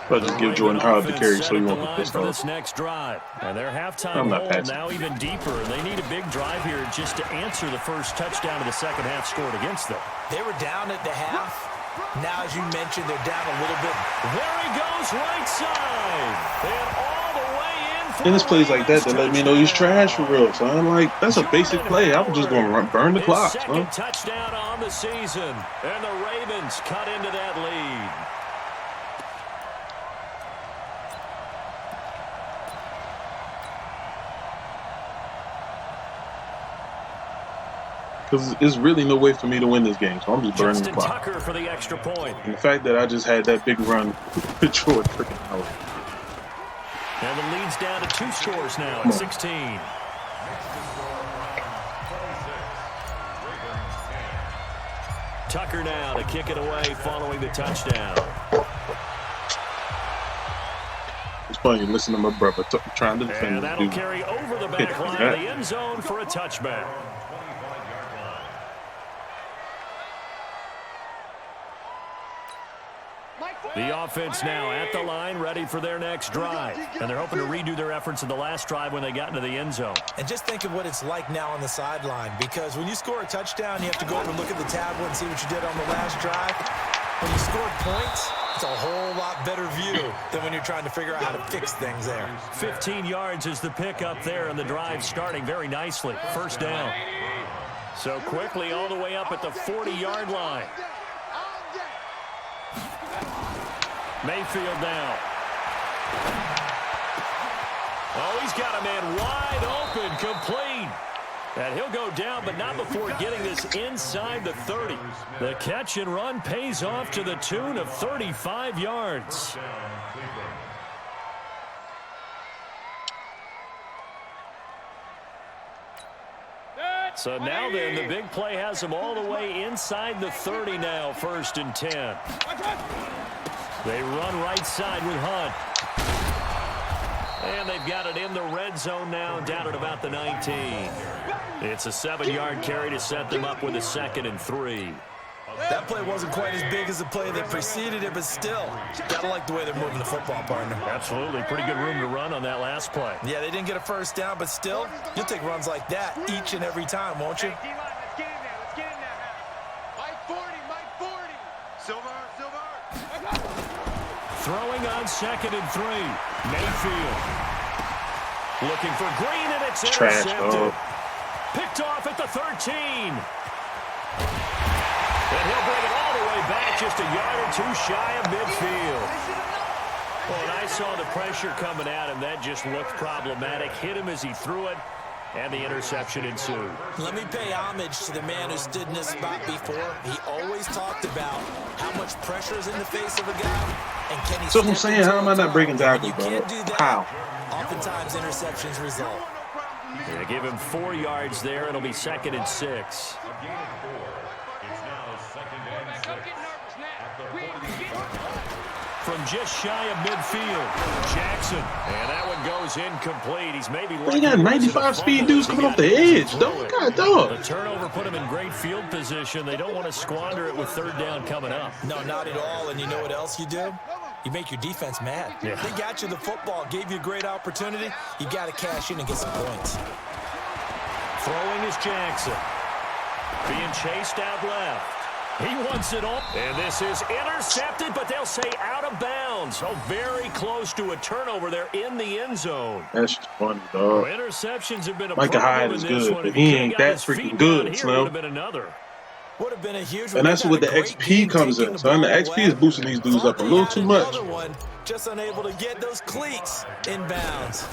But just give Jordan Howard the carry so he won't get pissed for off. This next drive. And their halftime hole now even deeper. They need a big drive here just to answer the first touchdown of the second half scored against them. They were down at the half. Now, as you mentioned, they're down a little bit. There he goes, right side. And all the way in. And it's plays like that let me know he's trash for real, son. Like, that's a basic play. I was just going to burn the clock, son. Second touchdown on the season. And the Ravens cut into that lead. Because there's really no way for me to win this game, so I'm just burning the clock. Tucker for the extra point. And the fact that I just had that big run with Jordan freaking Howard. And the lead's down to 2 scores now at 16. Tucker now to kick it away following the touchdown. It's funny, listen to my brother trying to defend and that'll carry over the back line of the end zone for a touchback. The offense now at the line, ready for their next drive. And they're hoping to redo their efforts in the last drive when they got into the end zone. And just think of what it's like now on the sideline, because when you score a touchdown, you have to go over and look at the tablet and see what you did on the last drive. When you score points, it's a whole lot better view than when you're trying to figure out how to fix things there. 15 yards is the pickup there, and the drive starting very nicely. First down. So quickly all the way up at the 40-yard line. Mayfield down. Oh, he's got a man wide open, complete. And he'll go down, but not before getting this inside the 30. The catch and run pays off to the tune of 35 yards. So now then, the big play has them all the way inside the 30 now, 1st and 10. They run right side with Hunt. And they've got it in the red zone now, down at about the 19. It's a 7-yard carry to set them up with a 2nd and 3. That play wasn't quite as big as the play that preceded it, but still, gotta like the way they're moving the football, partner. Absolutely. Pretty good room to run on that last play. Yeah, they didn't get a first down, but still, you'll take runs like that each and every time, won't you? Let's get in there. Mike 40. Silver. Throwing on 2nd and 3. Mayfield. Looking for Green, and it's intercepted. Picked off at the 13. And he'll bring it all the way back, just a yard or two shy of midfield. Well, and I saw the pressure coming at him. That just looked problematic. Hit him as he threw it, and the interception ensued. Let me pay homage to the man who stood in this spot before. He always talked about how much pressure is in the face of a guy, and can he. So I'm saying, how am I not breaking tackles, bro? How? Oftentimes, interceptions result. They give him 4 yards there. It'll be 2nd and 6. From just shy of midfield, Jackson. And that one goes incomplete. He's maybe They got 95 speed dudes coming off the edge, dog. God, dog. The turnover put him in great field position. They don't want to squander it with 3rd down coming up. No, not at all. And you know what else you do? You make your defense mad. Yeah. They got you the football, gave you a great opportunity. You got to cash in and get some points. Throwing is Jackson. Being chased out left. He wants it all. And this is intercepted, but they'll say out of bounds. Oh, very close to a turnover there in the end zone. That's just funny, dog. Well, interceptions have been a Micah Hyde problem is in this good, one. but If he could've ain't got that his feet freaking down good, here, Slim. would have been another. Would have been a huge And that's what the XP comes in, son. The XP is boosting these dudes up a little too much. One, just unable to get those cleats in bounds.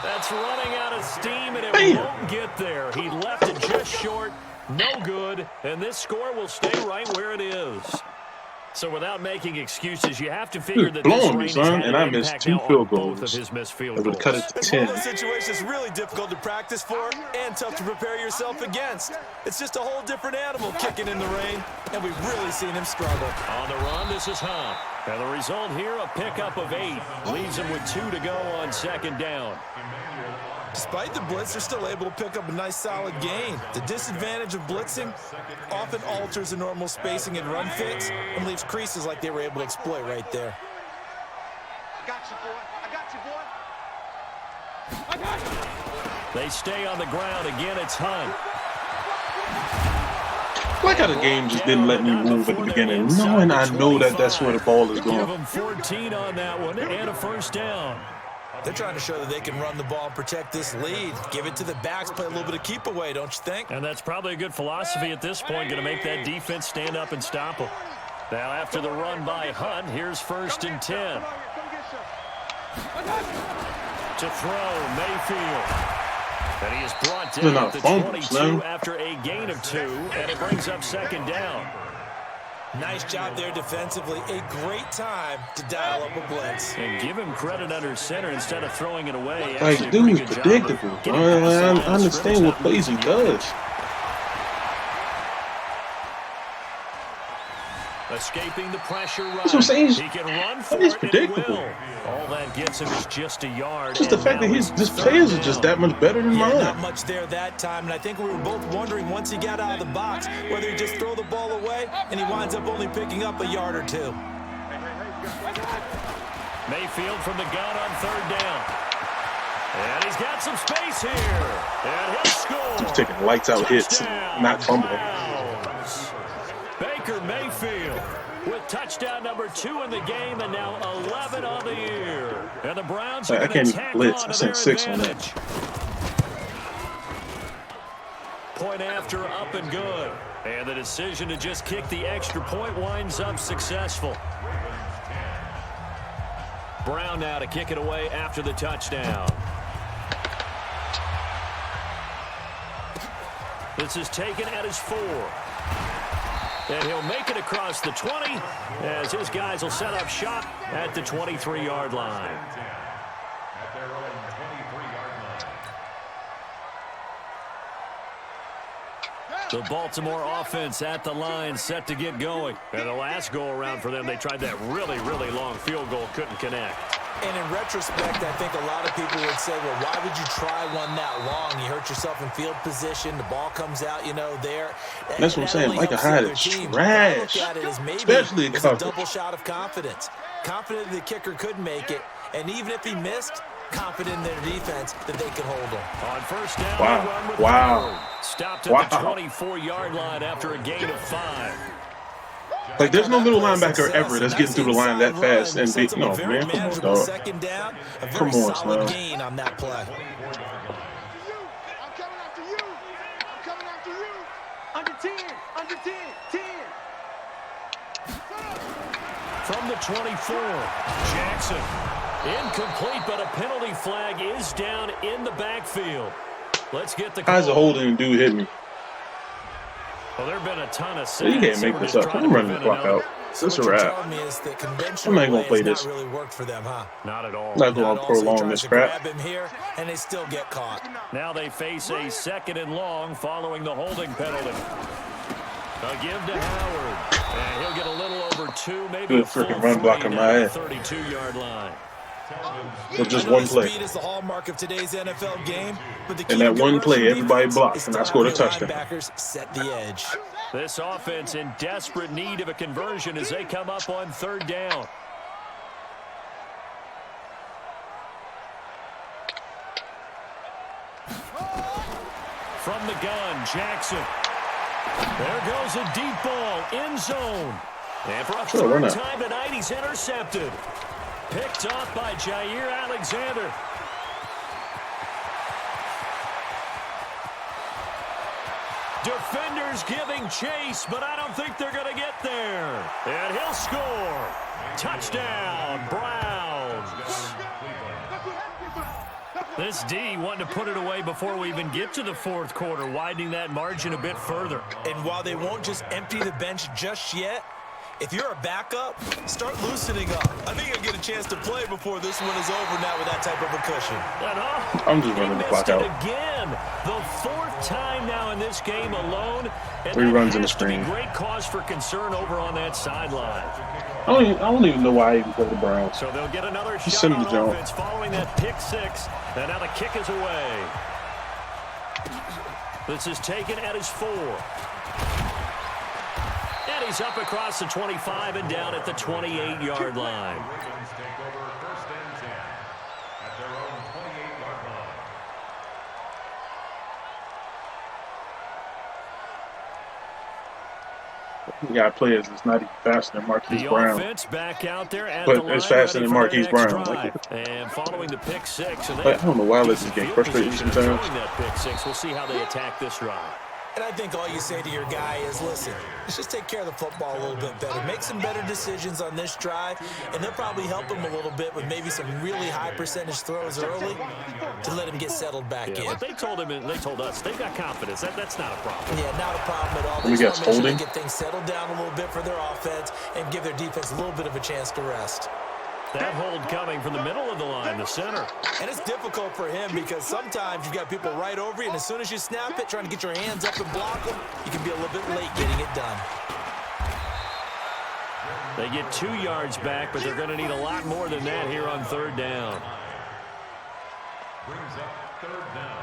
That's running out of steam, and it won't get there. He left it just short. No good. And this score will stay right where it is. So without making excuses, you have to figure that this rain has had and an I missed impact 2 now on field both goals. of his missed field I would goals. cut it to It's one 10. of those situations really difficult to practice for and tough to prepare yourself against. It's just a whole different animal kicking in the rain, and we've really seen him struggle. On the run, this is Hunt. And the result here, a pickup of 8. Leaves him with 2 to go on 2nd down. Despite the blitz, they're still able to pick up a nice solid gain. The disadvantage of blitzing often alters the normal spacing and run fits and leaves creases like they were able to exploit right there. I got you, boy. They stay on the ground. Again, it's Hunt. Like how the game just didn't let me move at the beginning, knowing I know that that's where the ball is Give going. him 14 on that one and a 1st down. They're trying to show that they can run the ball and protect this lead. Give it to the backs, play a little bit of keep away, don't you think? And that's probably a good philosophy at this point, going to make that defense stand up and stop them. Now after the run by Hunt, here's 1st and 10. To throw, Mayfield. And he is brought down at the 22 after a gain of 2, and it brings up 2nd down. Nice job there defensively. A great time to dial up a blitz. And give him credit under center instead of throwing it away. Like, dude's predictable. I understand what plays he does. Escaping the pressure run. That's what I'm saying. He can run for It's it, and he predictable. will. All that gets him is just a yard. Just the fact that his players are just that much better than mine. Not much there that time, and I think we were both wondering once he got out of the box whether he'd just throw the ball away, and he winds up only picking up a yard or two. Mayfield from the gun on third down. And he's got some space here. And he'll score. He's taking lights out hits, not fumbling. Baker Mayfield with touchdown number 2 in the game, and now 11 on the year. And the Browns are going to tack blitz. on I to sent their 6 on advantage. Point after, up and good. And the decision to just kick the extra point winds up successful. Brown now to kick it away after the touchdown. This is taken at his 4. And he'll make it across the 20 as his guys will set up shop at the 23-yard line. At their own 23-yard line. The Baltimore offense at the line, set to get going. And the last go-around for them, they tried that really, really long field goal, couldn't connect. And in retrospect, I think a lot of people would say, well, why would you try one that long? You hurt yourself in field position. The ball comes out, there. That's what I'm saying. Micah Hyde is trash, especially in coverage. A double shot of confidence. Confident the kicker could make it. And even if he missed, confident in their defense that they could hold him. On first down, Wow. Stopped at the 24-yard line after a gain of 5. Like, there's no middle linebacker ever that's getting through the line that fast and beat. No, man, come on, dog. Come on, Slim. Gain on that play. I'm coming after you. I'm coming after you. Under 10. Under 10. 10. From the 24, Jackson. Incomplete, but a penalty flag is down in the backfield. Let's get the call. How's a holding and dude hit me? Well, there have been a ton of You can't make this up. I'm running the clock out. This is a wrap. I'm not going to play this. Really worked for them, huh? Not at all. Not going to prolong this crap. Grab him here, and they still get caught. Now they face a 2nd and long following the holding penalty. A give to Howard. And he'll get a little over 2, maybe Good a full freaking run block on my head. 32-yard line. So just one play. Speed is the hallmark of today's NFL game, but the and that one play, everybody blocked, and I scored a touchdown. Set the edge. This offense in desperate need of a conversion as they come up on 3rd down. From the gun, Jackson. There goes a deep ball, end zone. And for a third time tonight, he's intercepted. Picked off by Jair Alexander. Defenders giving chase, but I don't think they're going to get there. And he'll score. Touchdown, Browns. This D wanting to put it away before we even get to the 4th quarter, widening that margin a bit further. And while they won't just empty the bench just yet, if you're a backup, start loosening up. I think you'll get a chance to play before this one is over now with that type of a cushion. I'm just running the clock out. Again, the 4th time now in this game alone. And 3 runs in the screen. Great cause for concern over on that sideline. I don't even know why I even play the Browns. So they'll get another Just shot send on the jump. offense following that pick 6. And now the kick is away. This is taken at his 4. And he's up across the 25 and down at the 28-yard line. Ravens take over 1st and 10 at their own 28-yard line. You got players that's not even faster than Marquise Brown. Offense back out there at But the line, it's faster than ready for Marquise their Brown. next drive. And following the pick 6. And I don't know why this is getting frustrating sometimes. That pick 6. We'll see how they attack this drive. And I think all you say to your guy is, listen, let's just take care of the football a little bit better. Make some better decisions on this drive, and they'll probably help him a little bit with maybe some really high percentage throws early to let him get settled back in. But they told him and they told us they've got confidence. That's not a problem. Yeah, not a problem at all. Let me guess, just want to make sure holding? they get things settled down a little bit for their offense and give their defense a little bit of a chance to rest. That hold coming from the middle of the line, the center. And it's difficult for him because sometimes you've got people right over you, and as soon as you snap it, trying to get your hands up and block them, you can be a little bit late getting it done. They get 2 yards back, but they're going to need a lot more than that here on third down. Brings up third down.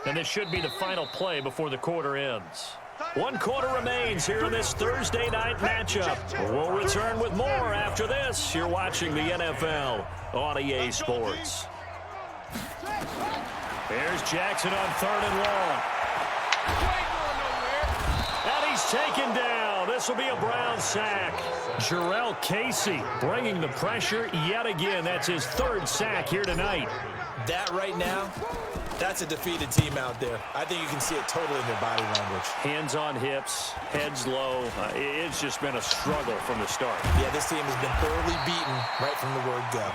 And this should be the final play before the quarter ends. 1 quarter remains here in this Thursday night matchup. We'll return with more after this. You're watching the NFL on EA Sports. Here's Jackson on 3rd and long. And he's taken down. This will be a Brown sack. Jarrell Casey bringing the pressure yet again. That's his 3rd sack here tonight. That right now, that's a defeated team out there. I think you can see it totally in their body language. Hands on hips, heads low. It's just been a struggle from the start. Yeah, this team has been thoroughly beaten right from the word go.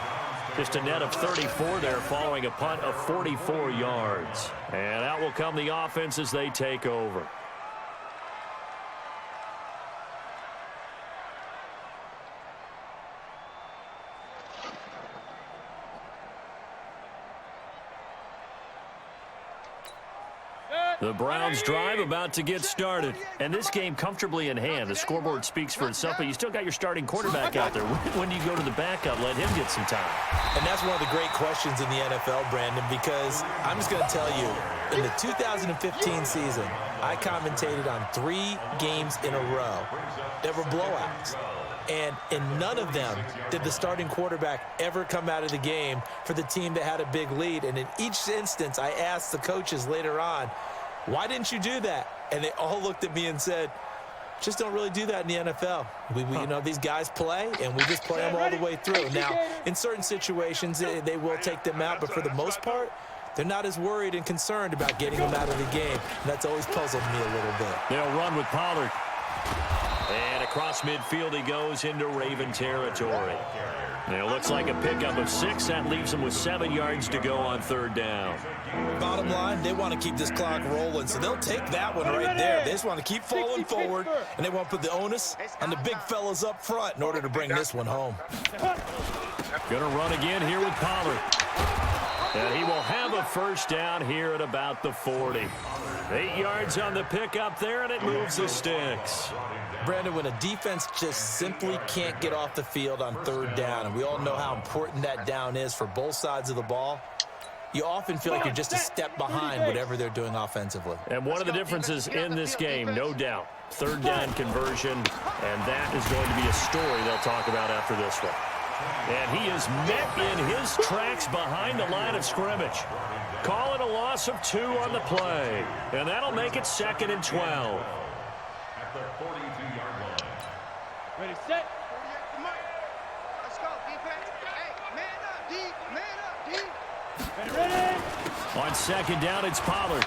Just a net of 34 there following a punt of 44 yards. And out will come the offense as they take over. The Browns drive about to get started. And this game comfortably in hand. The scoreboard speaks for itself, but you still got your starting quarterback out there. When do you go to the backup? Let him get some time. And that's one of the great questions in the NFL, Brandon, because I'm just going to tell you, in the 2015 season, I commentated on 3 games in a row that were blowouts. And in none of them did the starting quarterback ever come out of the game for the team that had a big lead. And in each instance, I asked the coaches later on, why didn't you do that? And they all looked at me and said, just don't really do that in the NFL. You know, these guys play, and we just play them all the way through. Now, in certain situations, they will take them out, but for the most part, they're not as worried and concerned about getting them out of the game. And that's always puzzled me a little bit. They'll run with Pollard. And across midfield he goes into Raven territory. And it looks like a pickup of 6. That leaves him with 7 yards to go on 3rd down. Bottom line, they want to keep this clock rolling, so they'll take that one right there. They just want to keep falling forward, and they want to put the onus on the big fellas up front in order to bring this one home. Going to run again here with Pollard. And he will have a 1st down here at about the 40. 8 yards on the pickup there, and it moves the sticks. Brandon, when a defense just simply can't get off the field on 3rd down, and we all know how important that down is for both sides of the ball, you often feel like you're just a step behind whatever they're doing offensively. And one of the differences in this game, no doubt, 3rd down conversion, and that is going to be a story they'll talk about after this one. And he is met in his tracks behind the line of scrimmage. Call it a loss of 2 on the play, and that'll make it 2nd and 12. At the 42-yard line. Ready, set. Let's go, defense. Hey, man up, D. Ready. On 2nd down, it's Pollard.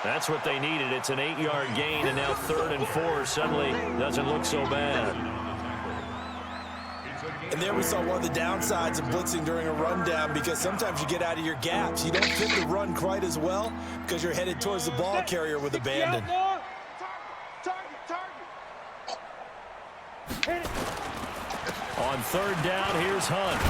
That's what they needed. It's an 8-yard gain, and now 3rd and 4 suddenly doesn't look so bad. And there we saw one of the downsides of blitzing during a rundown, because sometimes you get out of your gaps. You don't fit the run quite as well because you're headed towards the ball carrier with abandon. On 3rd down, here's Hunt.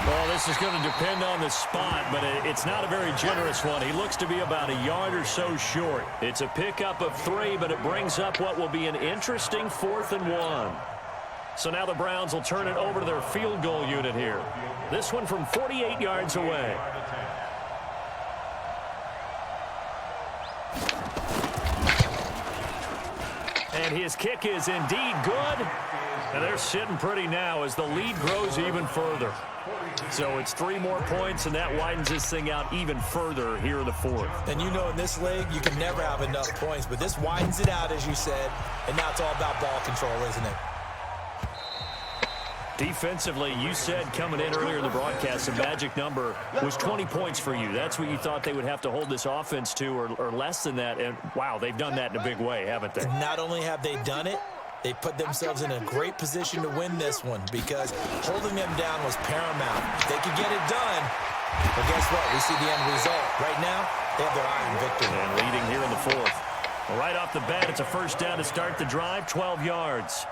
Well, this is going to depend on the spot, but it's not a very generous one. He looks to be about a yard or so short. It's a pickup of 3, but it brings up what will be an interesting 4th and 1. So now the Browns will turn it over to their field goal unit here. This one from 48 yards away. And his kick is indeed good. And they're sitting pretty now as the lead grows even further. So it's 3 more points, and that widens this thing out even further here in the 4th. And you know, in this league, you can never have enough points, but this widens it out, as you said, and now it's all about ball control, isn't it? Defensively, you said coming in earlier in the broadcast, the magic number was 20 points for you. That's what you thought they would have to hold this offense to, or less than that. And, wow, they've done that in a big way, haven't they? And not only have they done it, they put themselves in a great position to win this one, because holding them down was paramount. If they could get it done, well, guess what? We see the end result. Right now, they have their eye on victory. And leading here in the 4th. Well, right off the bat, it's a 1st down to start the drive, 12 yards.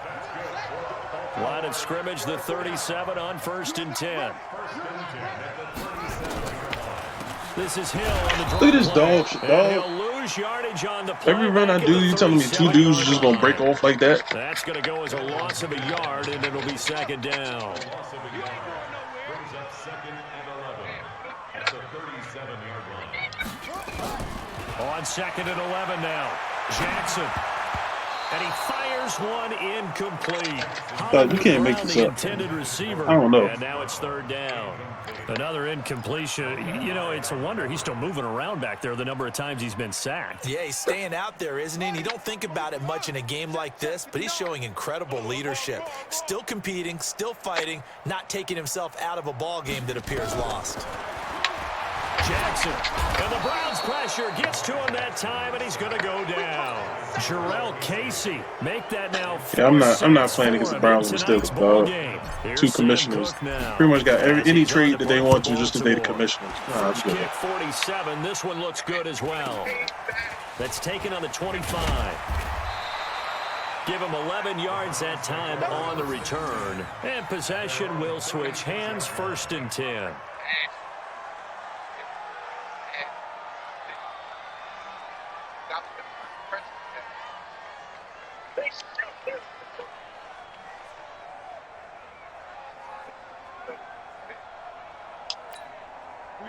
Line of scrimmage, the 37 on 1st and 10. This is Hill on the draw. Look at this dog. lose yardage on the play. Every run I do, you telling me 2 dudes are just going to break off like that? That's going to go as a loss of a yard, and it'll be second down. Loss of a yard brings up 2nd and 11 at the 37-yard line. On 2nd and 11 now, Jackson. And he fires one incomplete. You can't make this up. Intended receiver. I don't know. And now it's 3rd down. Another incompletion. You know, it's a wonder he's still moving around back there the number of times he's been sacked. Yeah, he's staying out there, isn't he? And you don't think about it much in a game like this, but he's showing incredible leadership. Still competing, still fighting, not taking himself out of a ball game that appears lost. Jackson, and the Browns pressure gets to him that time, and he's going to go down. Jarrell Casey, make that now. Yeah, I'm not playing against the Browns and Steelers, dog. 2 commissioners. Pretty much got any trade that they want to just because they're the commissioners. First kick 47. This one looks good as well. That's taken on the 25. Give him 11 yards that time on the return. And possession will switch hands, 1st and 10.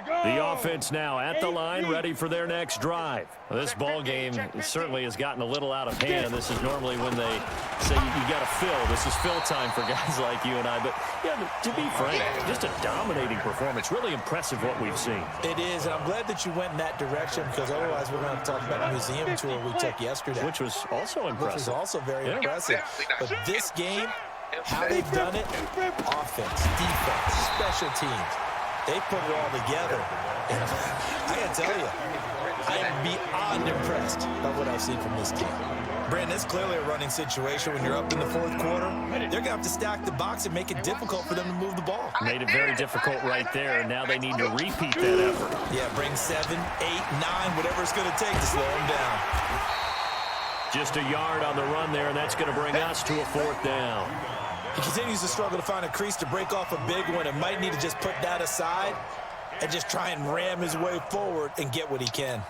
The offense now at the line, ready for their next drive. This ball game certainly has gotten a little out of hand. This is normally when they say you got to fill. This is fill time for guys like you and I. But yeah, to be frank, just a dominating performance. Really impressive what we've seen. It is, and I'm glad that you went in that direction because otherwise we're going to talk about the museum tour we took yesterday. Which was also impressive. Which was also very impressive. But this game, how they've done it, offense, defense, special teams. They put it all together. And I got to tell you, I am beyond impressed by what I've seen from this team. Brandon, it's clearly a running situation when you're up in the 4th quarter. They're going to have to stack the box and make it difficult for them to move the ball. Made it very difficult right there, and now they need to repeat that effort. Yeah, bring 7, 8, 9, whatever it's going to take to slow them down. Just a yard on the run there, and that's going to bring us to a 4th down. He continues to struggle to find a crease to break off a big one and might need to just put that aside and just try and ram his way forward and get what he can.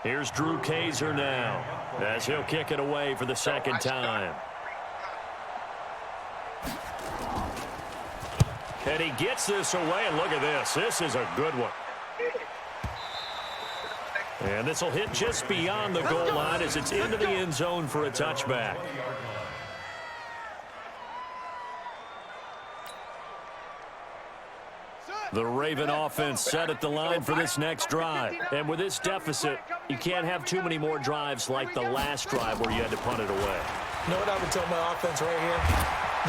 Here's Drew Kaiser now as he'll kick it away for the 2nd time. And he gets this away, and look at this. This is a good one. And this will hit just beyond the goal line as it's into the end zone for a touchback. The Raven offense set at the line for this next drive. And with this deficit, you can't have too many more drives like the last drive where you had to punt it away. You know what I would tell my offense right here?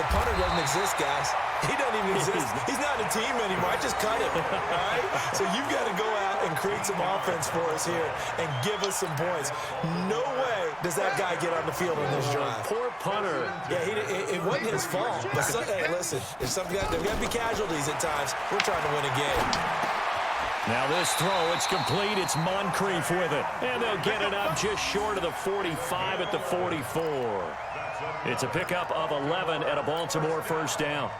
The punter doesn't exist, guys. He doesn't even exist. He's not a team anymore. I just cut him, all right? So you've got to go out and create some offense for us here and give us some points. No way does that guy get on the field on this drive. Poor punter. Yeah, it wasn't his fault. But hey, listen, there's got to be casualties at times. We're trying to win a game. Now this throw, it's complete. It's Moncrief with it. And they'll get it up just short of the 45 at the 44. It's a pickup of 11 at a Baltimore 1st down.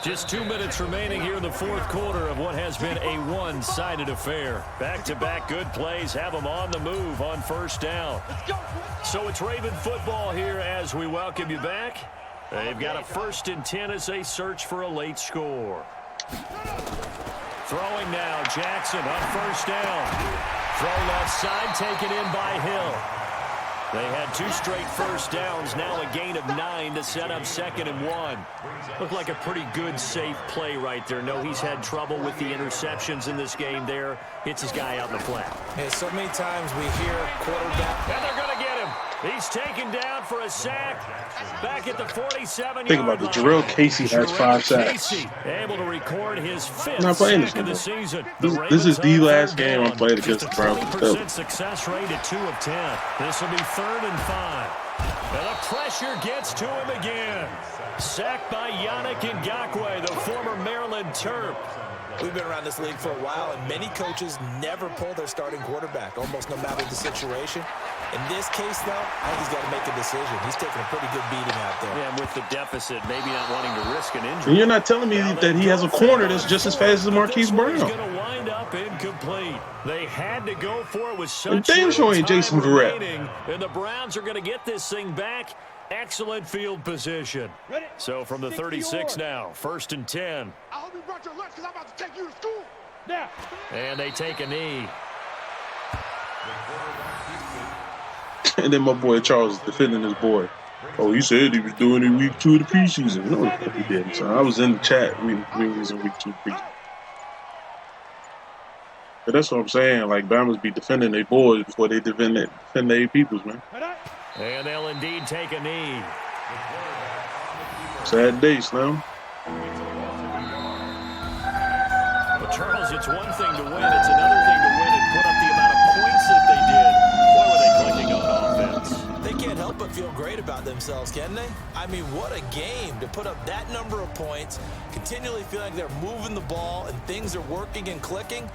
Just 2 minutes remaining here in the 4th quarter of what has been a one-sided affair. Back-to-back good plays have them on the move on 1st down. So it's Raven football here as we welcome you back. They've got a 1st and 10 as they search for a late score. Throwing now, Jackson on 1st down. Throw left side, taken in by Hill. They had 2 straight 1st downs, now a gain of 9 to set up 2nd and 1. Looked like a pretty good, safe play right there. No, he's had trouble with the interceptions in this game there. Hits his guy out in the flat. Yeah, so many times we hear quarterback. And they're going to get him. He's taken down for a sack. Back at the 47-yard line. Think about it. Jarrell Casey has 5 sacks. Casey able to record his 5th not playing sack of the season. This is the last game I'm playing against the Browns. 20% success rate at 2 of 10. This will be 3rd and 5. And the pressure gets to him again. Sacked by Yannick Ngakoue, the former Maryland Terp. We've been around this league for a while, and many coaches never pull their starting quarterback, almost no matter the situation. In this case, though, I think he's got to make a decision. He's taking a pretty good beating out there. Yeah, and with the deficit, maybe not wanting to risk an injury. And you're not telling me that he has a corner that's just as fast as Marquise Brown. This going to wind up incomplete. They had to go for it with such damn sure ain't Jason Verrett. remaining, and the Browns are going to get this thing back. Excellent field position. So from the 36 now, 1st and 10. I hope you brought your lunch because I'm about to take you to school. Now. And they take a knee. And then my boy Charles is defending his boy. Oh, he said he was doing it in week 2 of the preseason. No, he didn't. So I was in the chat when he was in week 2 preseason. But that's what I'm saying. Like, Bama's be defending their boys before they defend their peoples, man. And they'll indeed take a knee. Sad day, Slim. But Charles, it's one thing to win. It's another thing to win and put up the amount of points that they did. Boy, were they clicking on offense. They can't help but feel great about themselves, can they? I mean, what a game to put up that number of points, continually feeling like they're moving the ball and things are working and clicking.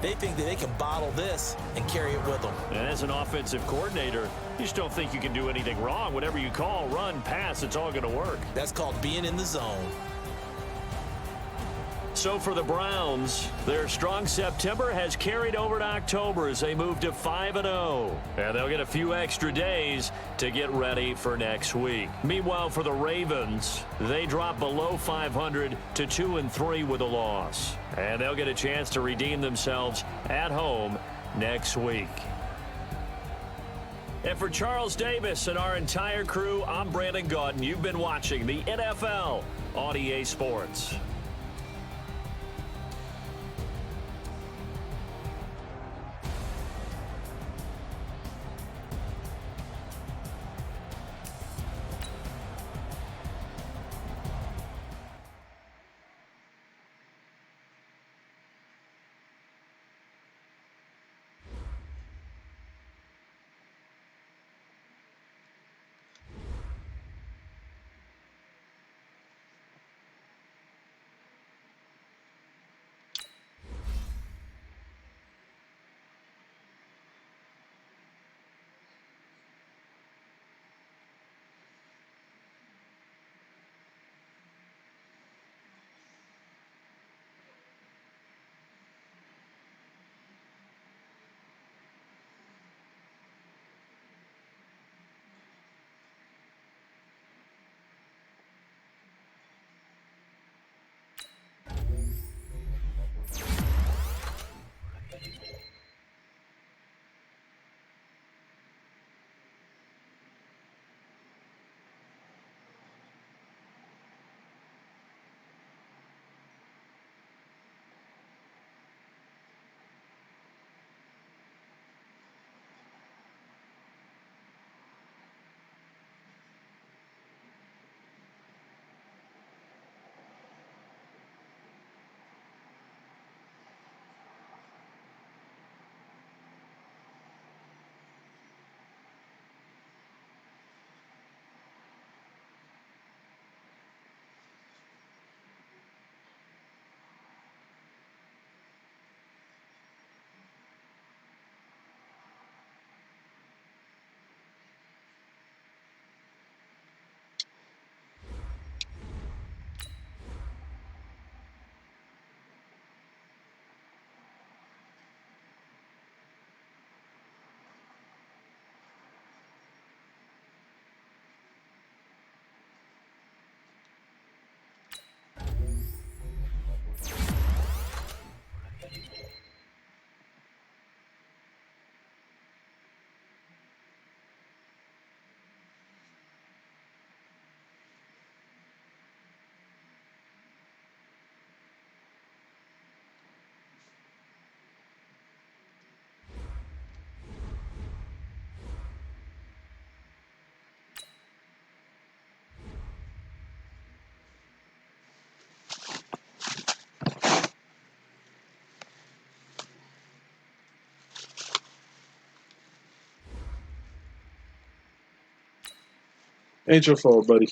They think that they can bottle this and carry it with them. And as an offensive coordinator, you just don't think you can do anything wrong. Whatever you call, run, pass, it's all going to work. That's called being in the zone. So for the Browns, their strong September has carried over to October as they move to 5-0. And they'll get a few extra days to get ready for next week. Meanwhile, for the Ravens, they drop below 500 to 2-3 with a loss. And they'll get a chance to redeem themselves at home next week. And for Charles Davis and our entire crew, I'm Brandon Gaudin. You've been watching the NFL on EA Sports. Ain't your fault, buddy.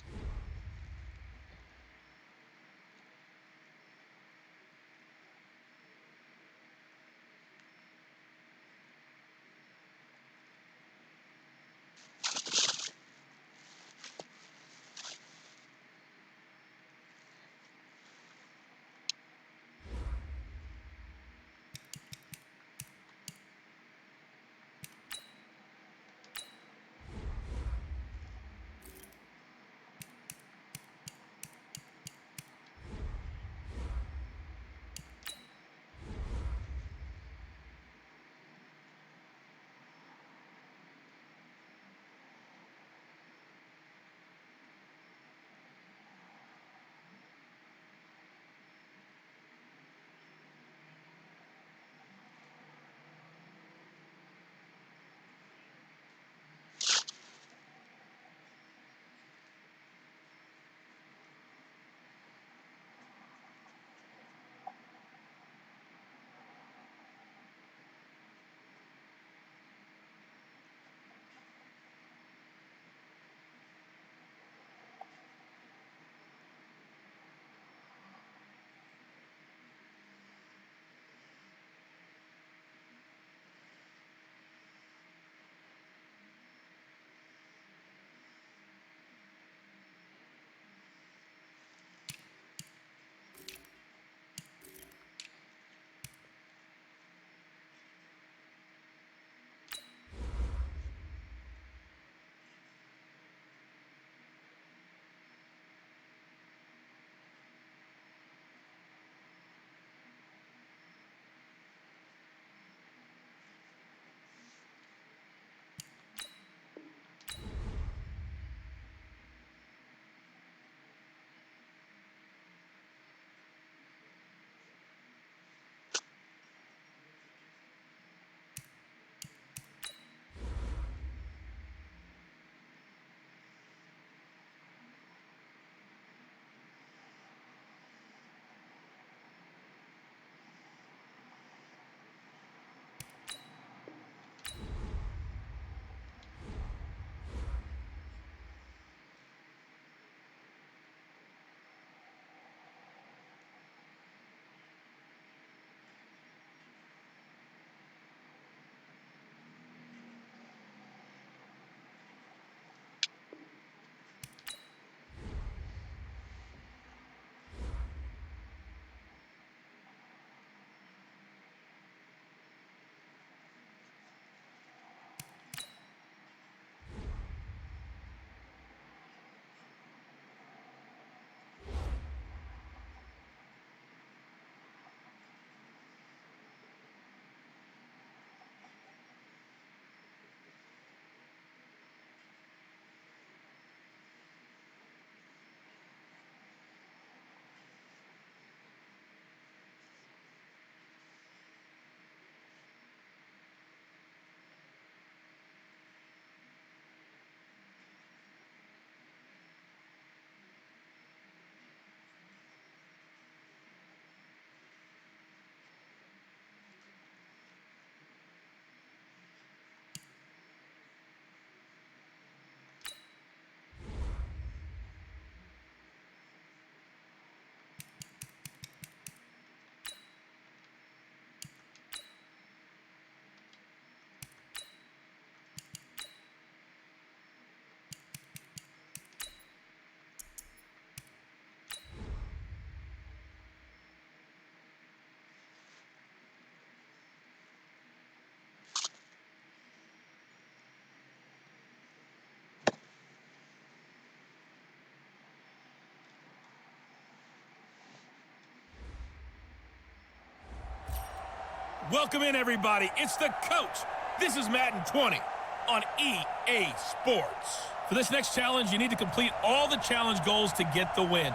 Welcome in, everybody. It's the coach. This is Madden 20 on EA Sports. For this next challenge, you need to complete all the challenge goals to get the win.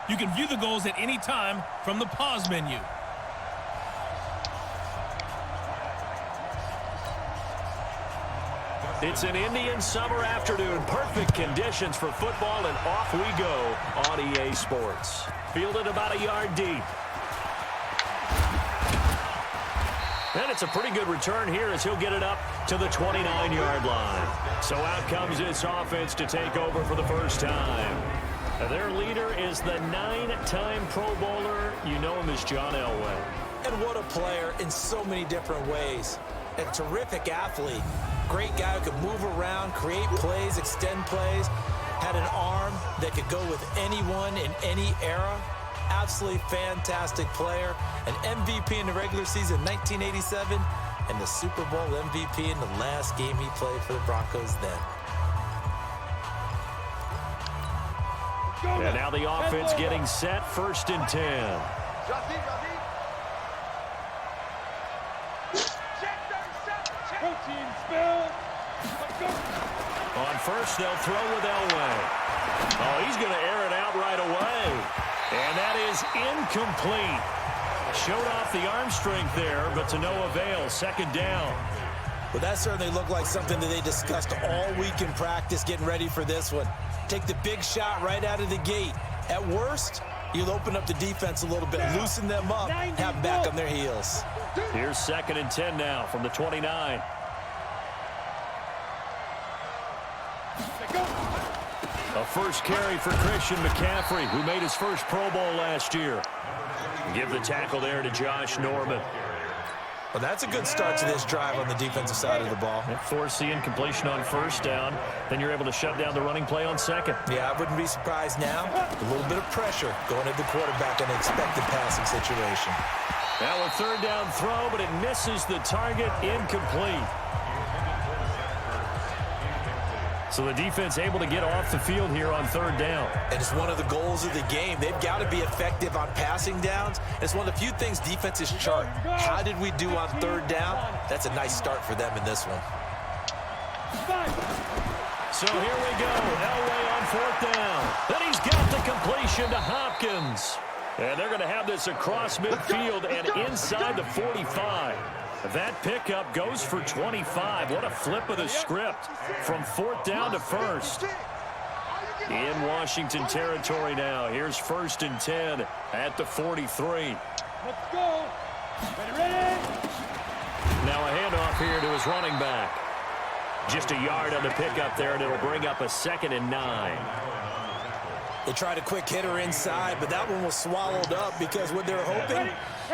You can view the goals at any time from the pause menu. It's an Indian summer afternoon. Perfect conditions for football, and off we go on EA Sports. Fielded about a yard deep. And it's a pretty good return here as he'll get it up to the 29-yard line. So out comes this offense to take over for the first time. Their leader is the 9-time Pro Bowler. You know him as John Elway. And what a player in so many different ways. A terrific athlete. Great guy who could move around, create plays, extend plays. Had an arm that could go with anyone in any era. Absolutely fantastic player. An MVP in the regular season 1987 and the Super Bowl MVP in the last game he played for the Broncos then. And now the offense getting set, 1st and 10. On first, they'll throw with Elway. Oh, he's going to air it out right away. And that is incomplete. Showed off the arm strength there, but to no avail. 2nd down. Well, that certainly looked like something that they discussed all week in practice getting ready for this one. Take the big shot right out of the gate. At worst, you'll open up the defense a little bit, loosen them up, have them back on their heels. Here's 2nd and 10 now from the 29. A first carry for Christian McCaffrey, who made his first Pro Bowl last year. Give the tackle there to Josh Norman. Well, that's a good start to this drive on the defensive side of the ball. Force the incompletion on 1st down. Then you're able to shut down the running play on 2nd. Yeah, I wouldn't be surprised now. A little bit of pressure going at the quarterback in an expected passing situation. Now a 3rd down throw, but it misses the target, incomplete. So the defense able to get off the field here on 3rd down. And it's one of the goals of the game. They've got to be effective on passing downs. It's one of the few things defenses chart. How did we do on 3rd down? That's a nice start for them in this one. So here we go. Elway on 4th down. Then he's got the completion to Hopkins. And they're going to have this across midfield and inside the 45. That pickup goes for 25. What a flip of the script from 4th down to 1st. In Washington territory now. Here's 1st and 10 at the 43. Let's go. Ready? Now a handoff here to his running back. Just a yard on the pickup there, and it'll bring up a 2nd and 9. They tried a quick hitter inside, but that one was swallowed up because what they're hoping,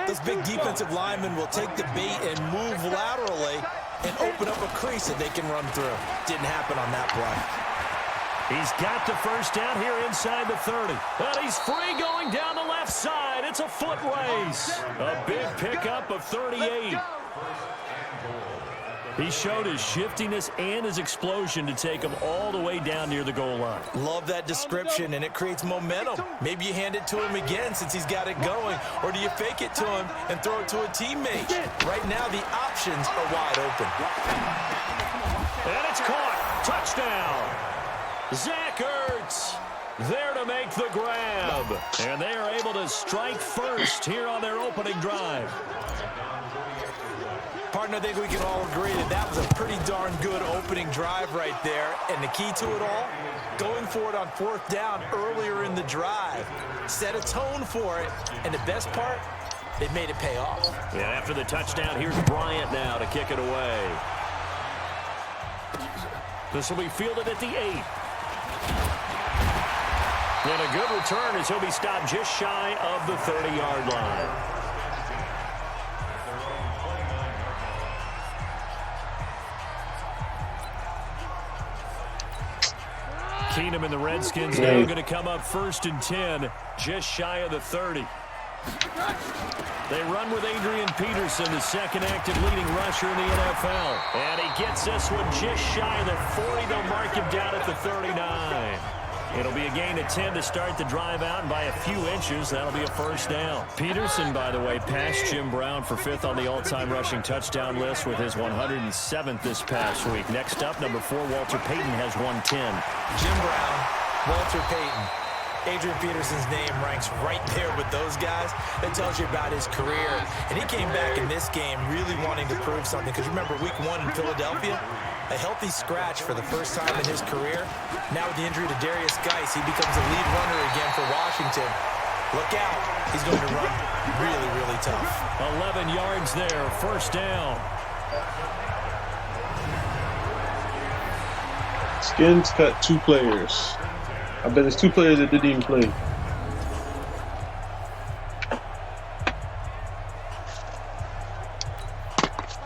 those big defensive linemen will take the bait and move laterally and open up a crease that they can run through. Didn't happen on that play. He's got the 1st down here inside the 30. But he's free going down the left side. It's a foot race. A big pickup of 38. He showed his shiftiness and his explosion to take him all the way down near the goal line. Love that description, and it creates momentum. Maybe you hand it to him again since he's got it going, or do you fake it to him and throw it to a teammate? Right now, the options are wide open. And it's caught. Touchdown. Zach Ertz there to make the grab. And they are able to strike first here on their opening drive. Partner, I think we can all agree that that was a pretty darn good opening drive right there. And the key to it all, going for it on 4th down earlier in the drive. Set a tone for it. And the best part, they made it pay off. Yeah, after the touchdown, here's Bryant now to kick it away. This will be fielded at the 8. And a good return as he'll be stopped just shy of the 30-yard line. Keenum and the Redskins now going to come up 1st and 10, just shy of the 30. They run with Adrian Peterson, the 2nd active leading rusher in the NFL. And he gets this one just shy of the 40. They'll mark him down at the 39. It'll be a gain of 10 to start the drive out, and by a few inches, that'll be a first down. Peterson, by the way, passed Jim Brown for 5th on the all-time rushing touchdown list with his 107th this past week. Next up, number 4, Walter Payton has 110. Jim Brown, Walter Payton. Adrian Peterson's name ranks right there with those guys. That tells you about his career. And he came back in this game really wanting to prove something. Because remember, week 1 in Philadelphia, a healthy scratch for the first time in his career. Now with the injury to Darius Geis, he becomes a lead runner again for Washington. Look out. He's going to run really, really tough. 11 yards there, first down. Skins cut 2 players. I bet there's 2 players that didn't even play.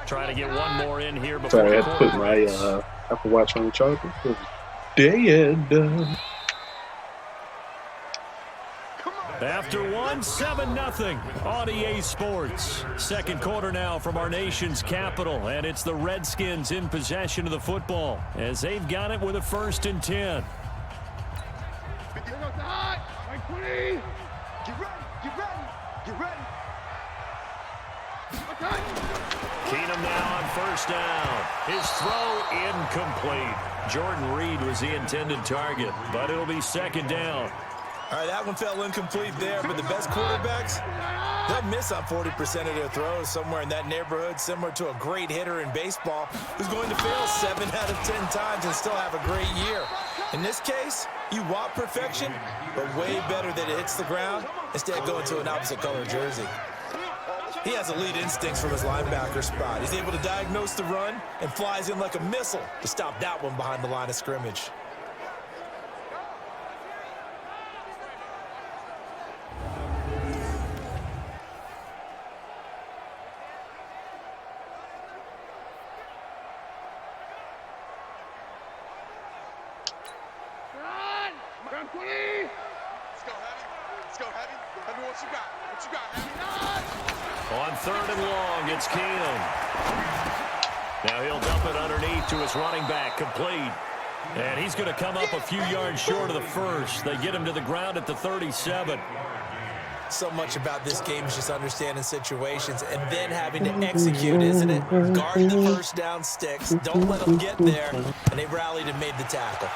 Trying to get one more in here before. Sorry, I had to put my Apple Watch on the charger. It was dead. After 1, 7-0 on EA Sports. Second quarter now from our nation's capital, and it's the Redskins in possession of the football as they've got it with a 1st and 10. Get ready, get ready, get ready. Okay. Keenum now on first down. His throw incomplete. Jordan Reed was the intended target, but it'll be 2nd down. All right, that one fell incomplete there, but the best quarterbacks, they'll miss on 40% of their throws, somewhere in that neighborhood, similar to a great hitter in baseball who's going to fail 7 out of 10 times and still have a great year. In this case, you want perfection, but way better that it hits the ground instead of going to an opposite color jersey. He has elite instincts from his linebacker spot. He's able to diagnose the run and flies in like a missile to stop that one behind the line of scrimmage. On 3rd and long, it's Keenum. Now he'll dump it underneath to his running back, complete. And he's going to come up a few yards short of the first. They get him to the ground at the 37. So much about this game is just understanding situations and then having to execute, isn't it? Guard the first down sticks. Don't let them get there. And they rallied and made the tackle.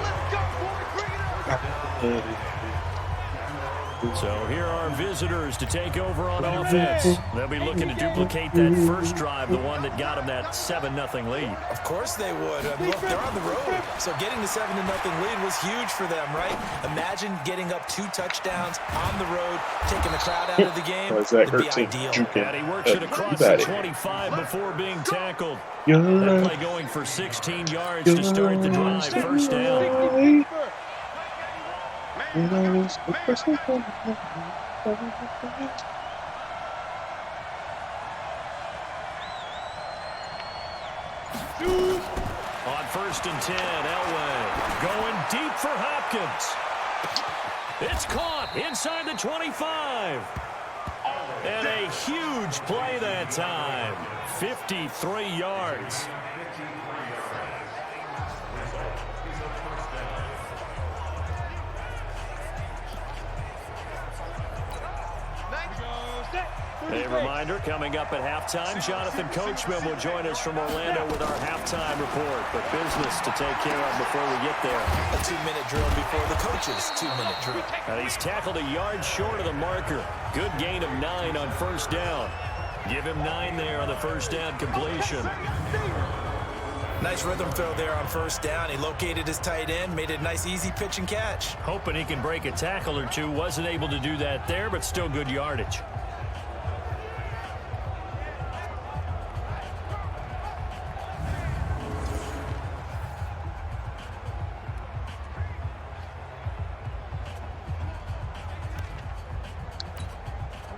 Let's go, boy. Bring it up. So here are visitors to take over on offense. They'll be looking to duplicate that first drive, the one that got them that 7-0 lead. Of course they would. I mean, look, they're on the road. So getting the 7-0 lead was huge for them, right? Imagine getting up 2 touchdowns on the road, taking the crowd out of the game. It'd be ideal. And he works it across the 25 before being tackled. That play going for 16 yards to start the drive. First down. On 1st and 10, Elway going deep for Hopkins. It's caught inside the 25. And a huge play that time. 53 yards. A reminder, coming up at halftime, Jonathan Coachman will join us from Orlando with our halftime report. But business to take care of before we get there. A 2-minute drill before the coach's 2-minute drill. And he's tackled a yard short of the marker. Good gain of 9 on first down. Give him 9 there on the first down completion. Nice rhythm throw there on first down. He located his tight end, made it a nice, easy pitch and catch. Hoping he can break a tackle or two. Wasn't able to do that there, but still good yardage.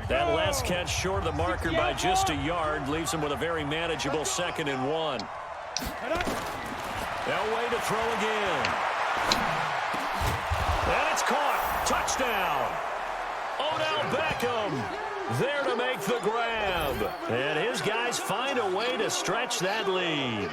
That last catch short of the marker by just a yard leaves him with a very manageable 2nd and 1. Elway to throw again. And it's caught. Touchdown. Odell Beckham there to make the grab. And his guys find a way to stretch that lead.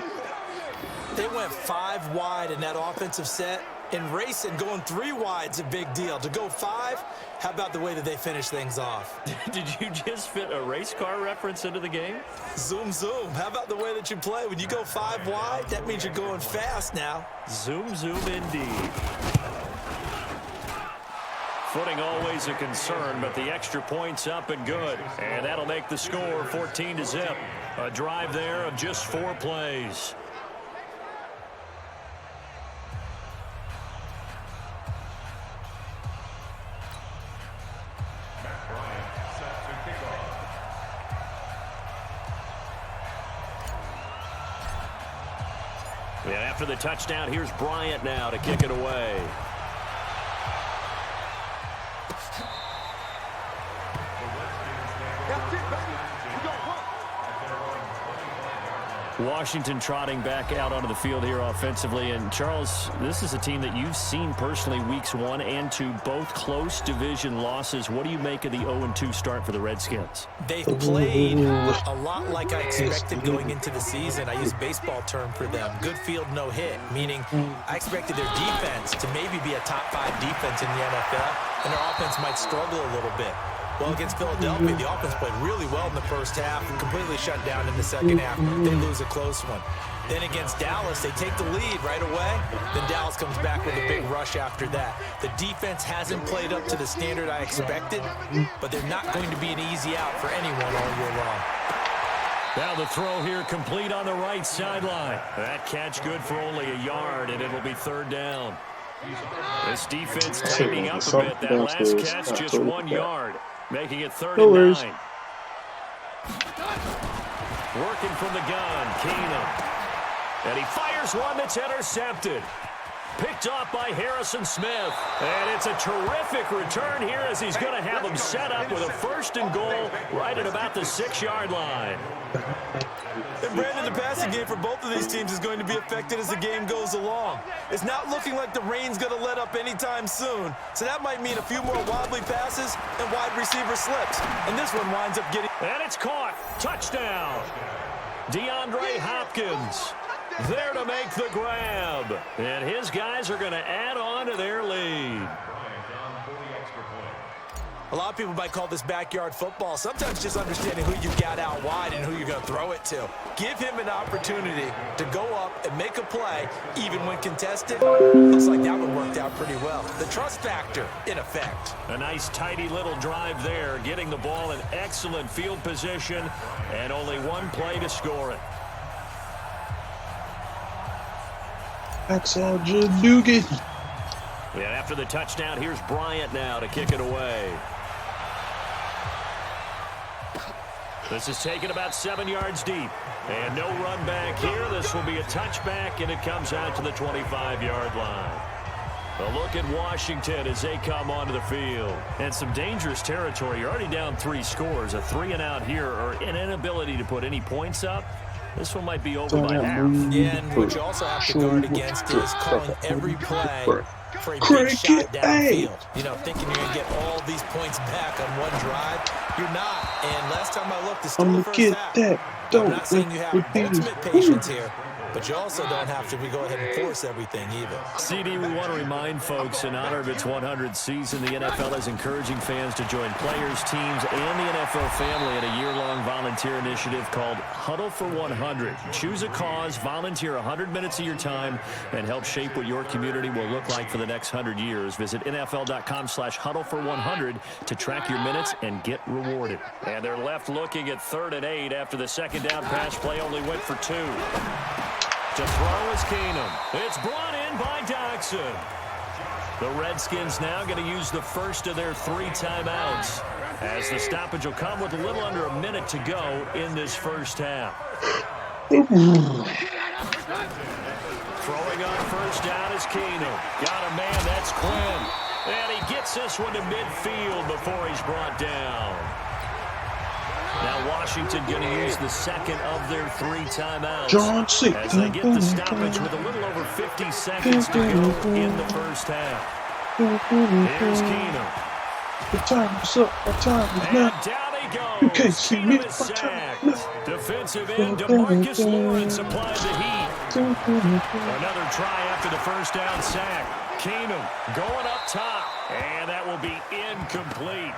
They went 5 wide in that offensive set. In racing, going 3 wide is a big deal. To go 5, how about the way that they finish things off? Did you just fit a race car reference into the game? Zoom, zoom. How about the way that you play? When you go 5 wide, that means you're going fast now. Zoom, zoom indeed. Footing always a concern, but the extra point's up and good. And that'll make the score 14-0. A drive there of just 4 plays. And after the touchdown, here's Bryant now to kick it away. That's it, baby. We got one. Washington trotting back out onto the field here offensively. And, Charles, this is a team that you've seen personally weeks 1 and 2, both close division losses. What do you make of the 0-2 start for the Redskins? They've played a lot like I expected going into the season. I use a baseball term for them. Good field, no hit, meaning I expected their defense to maybe be a top 5 defense in the NFL, and their offense might struggle a little bit. Well, against Philadelphia, the offense played really well in the first half and completely shut down in the second half. They lose a close one. Then against Dallas, they take the lead right away. Then Dallas comes back with a big rush after that. The defense hasn't played up to the standard I expected, but they're not going to be an easy out for anyone all year long. Now the throw here complete on the right sideline. That catch good for only a yard, and it'll be 3rd down. This defense tightening up a bit. That last catch, just 1 yard, making it 3rd and 9. Working from the gun, Keenum. And he fires one that's intercepted. Picked off by Harrison Smith. And it's a terrific return here as he's going to have him set up with a 1st and goal right at about the 6-yard line. And Brandon, the passing game for both of these teams is going to be affected as the game goes along. It's not looking like the rain's going to let up anytime soon. So that might mean a few more wobbly passes and wide receiver slips. And this one winds up getting... And it's caught. Touchdown. DeAndre Hopkins there to make the grab. And his guys are going to add on to their lead. A lot of people might call this backyard football. Sometimes just understanding who you got out wide and who you're going to throw it to. Give him an opportunity to go up and make a play, even when contested. Looks like that one worked out pretty well. The trust factor, in effect. A nice, tidy little drive there, getting the ball in excellent field position, and only 1 play to score it. That's all Doogie. And after the touchdown, here's Bryant now to kick it away. This is taken about 7 yards deep. And no run back here. This will be a touchback, and it comes out to the 25-yard line. A look at Washington as they come onto the field. And some dangerous territory. You're already down 3 scores. A 3-and-out here, or an inability to put any points up. This one might be over by half. Yeah, and what you also have to guard against is calling every play for a big shot downfield. You know, thinking you're going to get all these points back on one drive. You're not. And last time I looked, it's still the first half. I'm not saying you have ultimate patience here, but you also don't have to go ahead and force everything either. CD, we want to remind folks, in honor of its 100th season, the NFL is encouraging fans to join players, teams, and the NFL family in a year-long volunteer initiative called Huddle for 100. Choose a cause, volunteer 100 minutes of your time, and help shape what your community will look like for the next 100 years. Visit NFL.com/huddle for 100 to track your minutes and get rewarded. And they're left looking at 3rd and 8 after the second down pass play only went for 2. To throw is Keenum. It's brought in by Doxson. The Redskins now going to use the first of their 3 timeouts, as the stoppage will come with a little under a minute to go in this first half. Throwing on first down is Keenum. Got a man, that's Quinn. And he gets this one to midfield before he's brought down. Now Washington going to use the second of their 3 timeouts as they get the stoppage with a little over 50 seconds to go in the first half. Here's Keenum. The time is up. The time is now. And down he goes. You can't see me. Keenum is sacked. Defensive end DeMarcus Lawrence applies the heat. Another try after the first down sack. Keenum going up top, and that will be incomplete.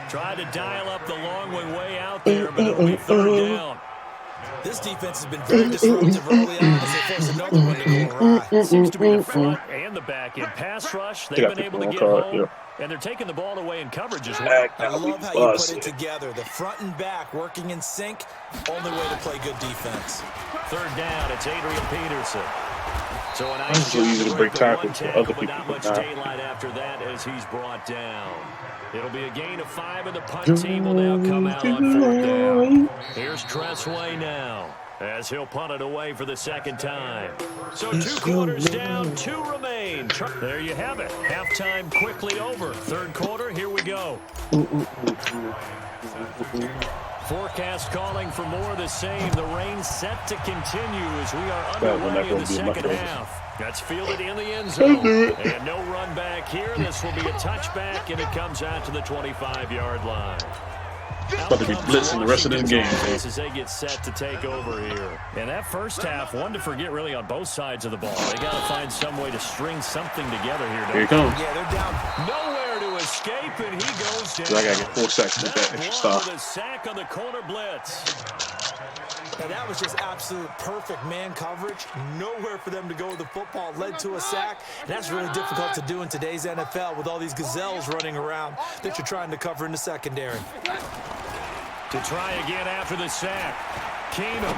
Tried to dial up the long one way out there, but it'll be third down. This defense has been very disruptive early on as they force another one to go awry. Seems to be the front and the back end pass rush. They've been able to get home, and they're taking the ball away in coverage as well. I love how you put it together. The front and back working in sync. Only way to play good defense. Third down, it's Adrian Peterson. So a nice It's so easy to break tackles for other people. But not much daylight after that as he's brought down. It'll be a gain of 5, and the punt team will now come out on fourth down. Here's Tressway now as he'll punt it away for the second time. So 2 quarters down, 2 remain. There you have it. Halftime quickly over. Third quarter, here we go. Forecast calling for more of the same. The rain set to continue as we are underway in the second half. That's fielded in the end zone. And no run back here. This will be a touchback, and it comes out to the 25-yard line. About to be blitzing the rest of this game. As they get set to take over here. And that first half, one to forget really on both sides of the ball. They got to find some way to string something together here. Here he comes. Yeah, they're down. Nowhere to escape, and he goes down. So I got to get 4 sacks with that extra stop. With a sack on the corner blitz. And that was just absolute perfect man coverage. Nowhere for them to go with the football. Led to a sack. And that's really difficult to do in today's NFL with all these gazelles running around that you're trying to cover in the secondary. To try again after the sack. Keenum.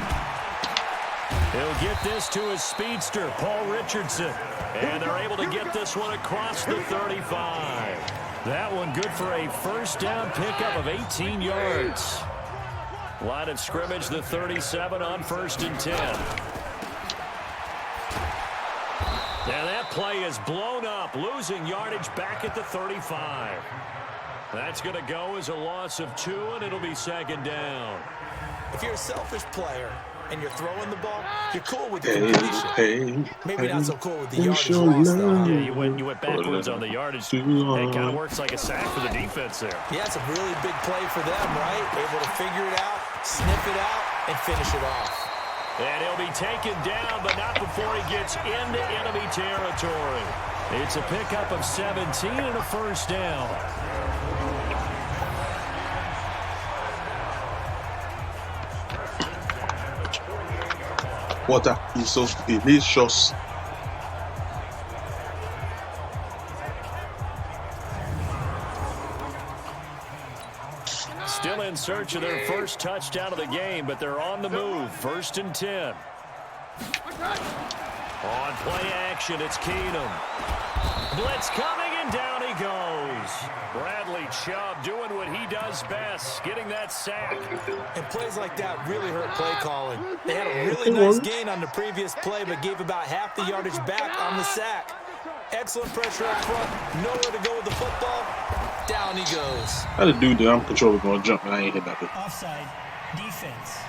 He'll get this to his speedster, Paul Richardson. And they're able to get this one across the 35. That one good for a first down pickup of 18 yards. Line of scrimmage, the 37 on 1st and 10. And that play is blown up, losing yardage back at the 35. That's going to go as a loss of 2, and it'll be second down. If you're a selfish player and you're throwing the ball, you're cool with the completion. Maybe not so cool with the yardage loss, though. Yeah, you went backwards on the yardage. It kind of works like a sack for the defense there. Yeah, it's a really big play for them, right? Able to figure it out, sniff it out, and finish it off. And he'll be taken down, but not before he gets into enemy territory. It's a pickup of 17 and a first down. Water is so delicious. Still in search of their first touchdown of the game, but they're on the move. 1st and 10. On play action, it's Keenum. Blitz coming, and down he goes. Bradley Chubb doing what he does best, getting that sack. And plays like that really hurt play calling. They had a really nice gain on the previous play, but gave about half the yardage back on the sack. Excellent pressure up front. Nowhere to go with the football. Down he goes. How the dude that I'm controlling going to jump and I ain't hit nothing. Offside. Defense.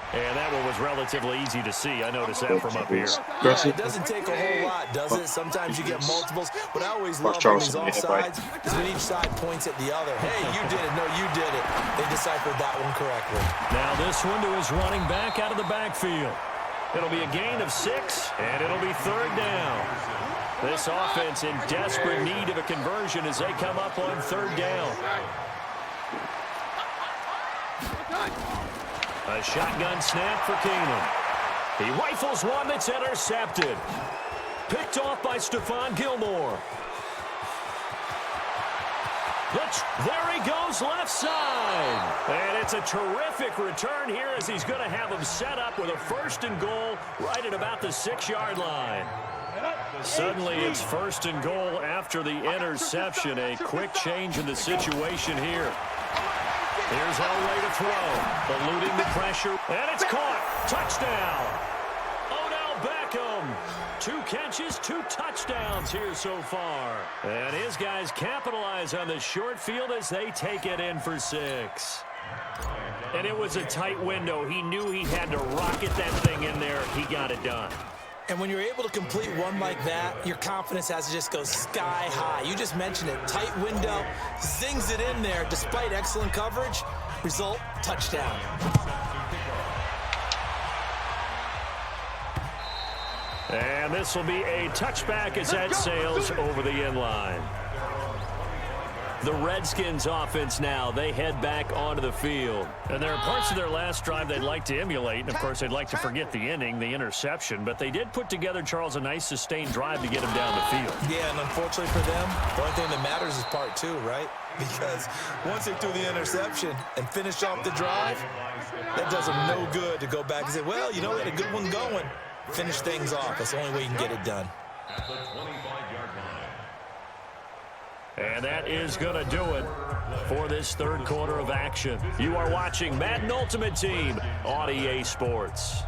And that one was relatively easy to see. I noticed that from up here. Yeah, it doesn't take a whole lot, does it? Sometimes you get multiples. What I always love on these offsides is when each side points at the other. Hey, you did it. No, you did it. They deciphered that one correctly. Now this one to his running back out of the backfield. It'll be a gain of 6, and it'll be third down. This offense in desperate need of a conversion as they come up on third down. A shotgun snap for Keenum. He rifles one that's intercepted. Picked off by Stephon Gilmore. There he goes, left side. And it's a terrific return here as he's going to have him set up with a 1st and goal right at about the 6-yard line. Suddenly it's 1st and goal after the interception. A quick change in the situation here. Here's Elway to throw, eluding the pressure, and it's caught. Touchdown. Odell Beckham. 2 catches, 2 touchdowns here so far. And his guys capitalize on the short field as they take it in for 6. And it was a tight window. He knew he had to rocket that thing in there. He got it done. And when you're able to complete one like that, your confidence has to just go sky high. You just mentioned it. Tight window, zings it in there despite excellent coverage. Result, touchdown. And this will be a touchback as that sails over the end line. The Redskins offense now, they head back onto the field. And there are parts of their last drive they'd like to emulate. And, of course, they'd like to forget the inning, the interception. But they did put together, Charles, a nice sustained drive to get him down the field. Yeah, and unfortunately for them, the only thing that matters is part two, right? Because once they threw the interception and finished off the drive, that does them no good to go back and say, well, you know, we had a good one going. Finish things off. That's the only way you can get it done. At the 25-yard line. And that is going to do it for this third quarter of action. You are watching Madden Ultimate Team on EA Sports.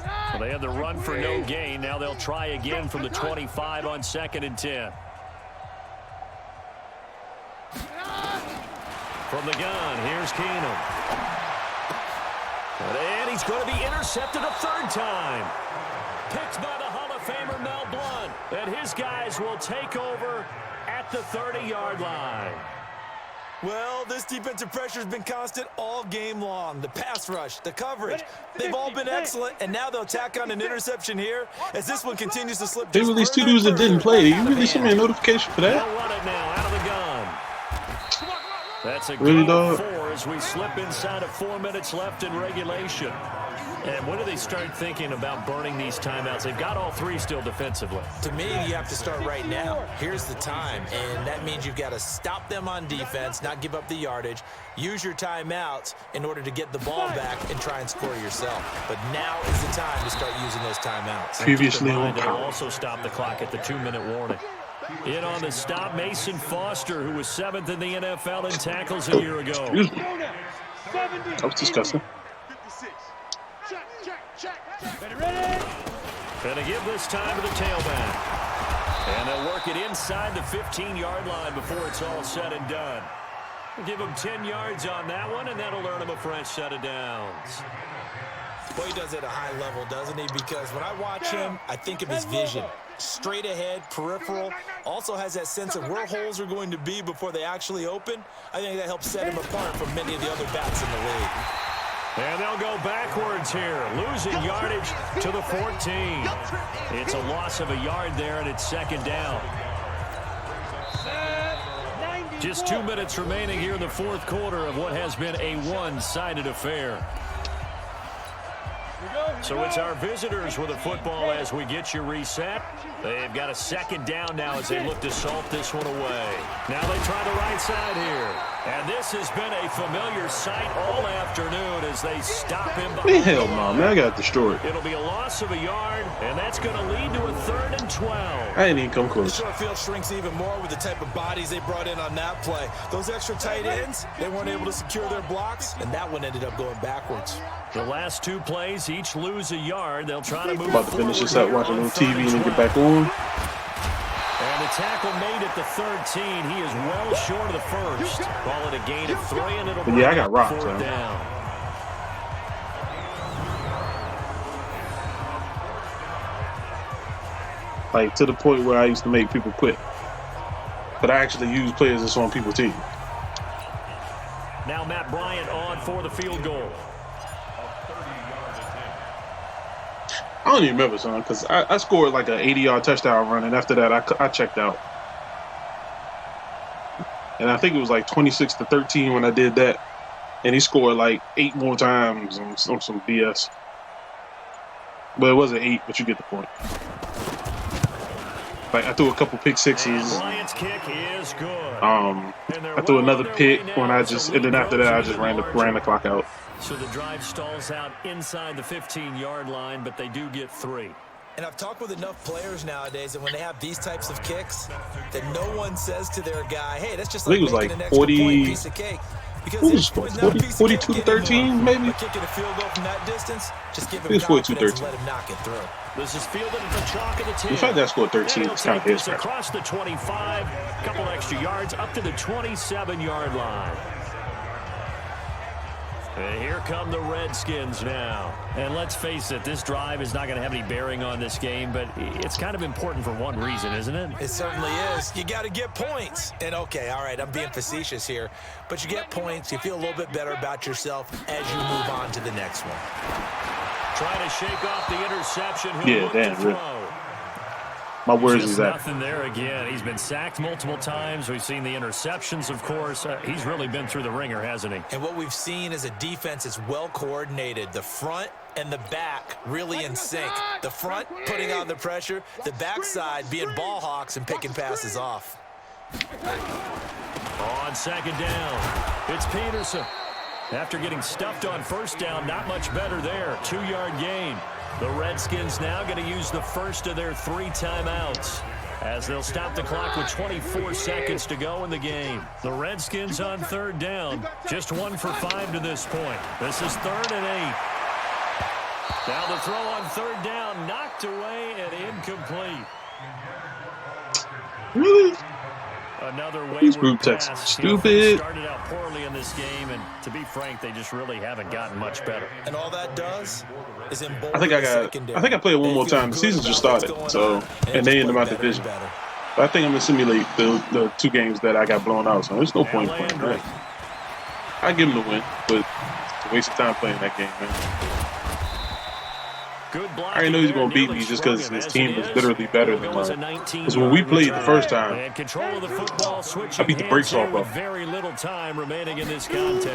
Well, they had the run for no gain. Now they'll try again from the 25 on 2nd and 10. From the gun, here's Keenum. And he's going to be intercepted a third time. Picked by the Hall of Famer Mel Blount. And his guys will take over at the 30-yard line. Well, this defensive pressure has been constant all game long. The pass rush, the coverage, they've all been excellent, and now they'll tack on an interception here as this one continues to slip. They released two dudes that didn't play. You really sent me a notification for that? They'll run it now out of the gun. That's a Really, gain of dog? 4 as we slip inside of 4 minutes left in regulation. And when do they start thinking about burning these timeouts? They've got all 3 still defensively. To me, you have to start right now. Here's the time, and that means you've got to stop them on defense, not give up the yardage, use your timeouts in order to get the ball back and try and score yourself. But now is the time to start using those timeouts. Previously Keep in on mind, it'll power. also stop the clock at the 2-minute warning. In on the stop, Mason Foster, who was 7th in the NFL in tackles a year ago. Excuse me. That was disgusting. Gonna give this time to the tailback. And they'll work it inside the 15-yard line before it's all said and done. We'll give him 10 yards on that one, and that'll earn him a fresh set of downs. Boy, he does it at a high level, doesn't he? Because when I watch him, I think of his vision. Straight ahead, peripheral, also has that sense of where holes are going to be before they actually open. I think that helps set him apart from many of the other backs in the league. And they'll go backwards here, losing yardage to the 14. It's a loss of a yard there, and it's 2nd down. Just 2 minutes remaining here in the 4th quarter of what has been a one-sided affair. So it's our visitors with the football as we get you reset. They've got a 2nd down now as they look to salt this one away. Now they try the right side here. And this has been a familiar sight all afternoon as they stop him. Hell no, man. I got destroyed. It'll be a loss of a yard, and that's going to lead to a 3rd and 12. I ain't even come The close. short field shrinks even more with the type of bodies they brought in on that play. Those extra tight ends, they weren't able to secure their blocks, and that one ended up going backwards. The last 2 plays each lose a yard. They'll try to move About to finish this forward up, watch a here little on TV, 3rd and then get 12. back on. And the tackle made at the 13. He is well short of the first. Call it a gain of 3, and it'll But yeah, I got rocked, 4th man. down. Like, to the point where I used to make people quit. But I actually use players that's on people's team. Now Matt Bryant on for the field goal. I don't even remember, son, because I scored like an 80-yard touchdown run, and after that, I checked out. And I think it was like 26-13 when I did that. And he scored like 8 more times on some BS. But it wasn't 8, but you get the point. Like, I threw a couple pick sixes. And Bryant's kick is good. I threw another pick when I just, and then after that, I just ran the clock out. So the drive stalls out inside the 15-yard line, but they do get 3. And I've talked with enough players nowadays that when they have these types of kicks, that no one says to their guy, hey, that's just I think like it was making like an extra 40 point piece of cake. Because What was the extra it, point's not a piece of cake 42-13 anymore. maybe? By kicking a field goal from that distance, just give him It was confidence 42-13. and let him knock it through. This is fielded at the chalk of the 10. The fact that I scored 13 And he'll is kind of take this head-scratching. across the 25, a couple extra yards up to the 27-yard line. And here come the Redskins now. And let's face it, this drive is not going to have any bearing on this game, but it's kind of important for one reason, isn't it? It certainly is. You got to get points. And, okay, all right, I'm being facetious here, but you get points. You feel a little bit better about yourself as you move on to the next one. Trying to shake off the interception. He'll look to throw. My words Just is that. nothing there again. He's been sacked multiple times. We've seen the interceptions, of course. He's really been through the ringer, hasn't he? And what we've seen is a defense that's well coordinated. The front and the back really in sync. The front putting on the pressure, the backside being ball hawks and picking passes off. On second down, it's Peterson. After getting stuffed on first down, not much better there. 2-yard gain. The Redskins now going to use the first of their 3 timeouts as they'll stop the clock with 24 seconds to go in the game. The Redskins on third down, just 1 for 5 to this point. This is 3rd and 8. Now the throw on third down, knocked away and incomplete. Really? Another These wayward group texts pass. stupid. Started out poorly in this game, and to be frank, they just really haven't gotten much better. And all that does is embolden I think I played it one more time. The season just started, so and they ended my division. But I think I'm gonna simulate the 2 games that I got blown out. So there's no point in playing that. I give him the win, but it's a waste of time playing that game, man. I already know he's going to beat me just because his team is literally better than mine. Because when we played the first time, I beat the brakes off of him.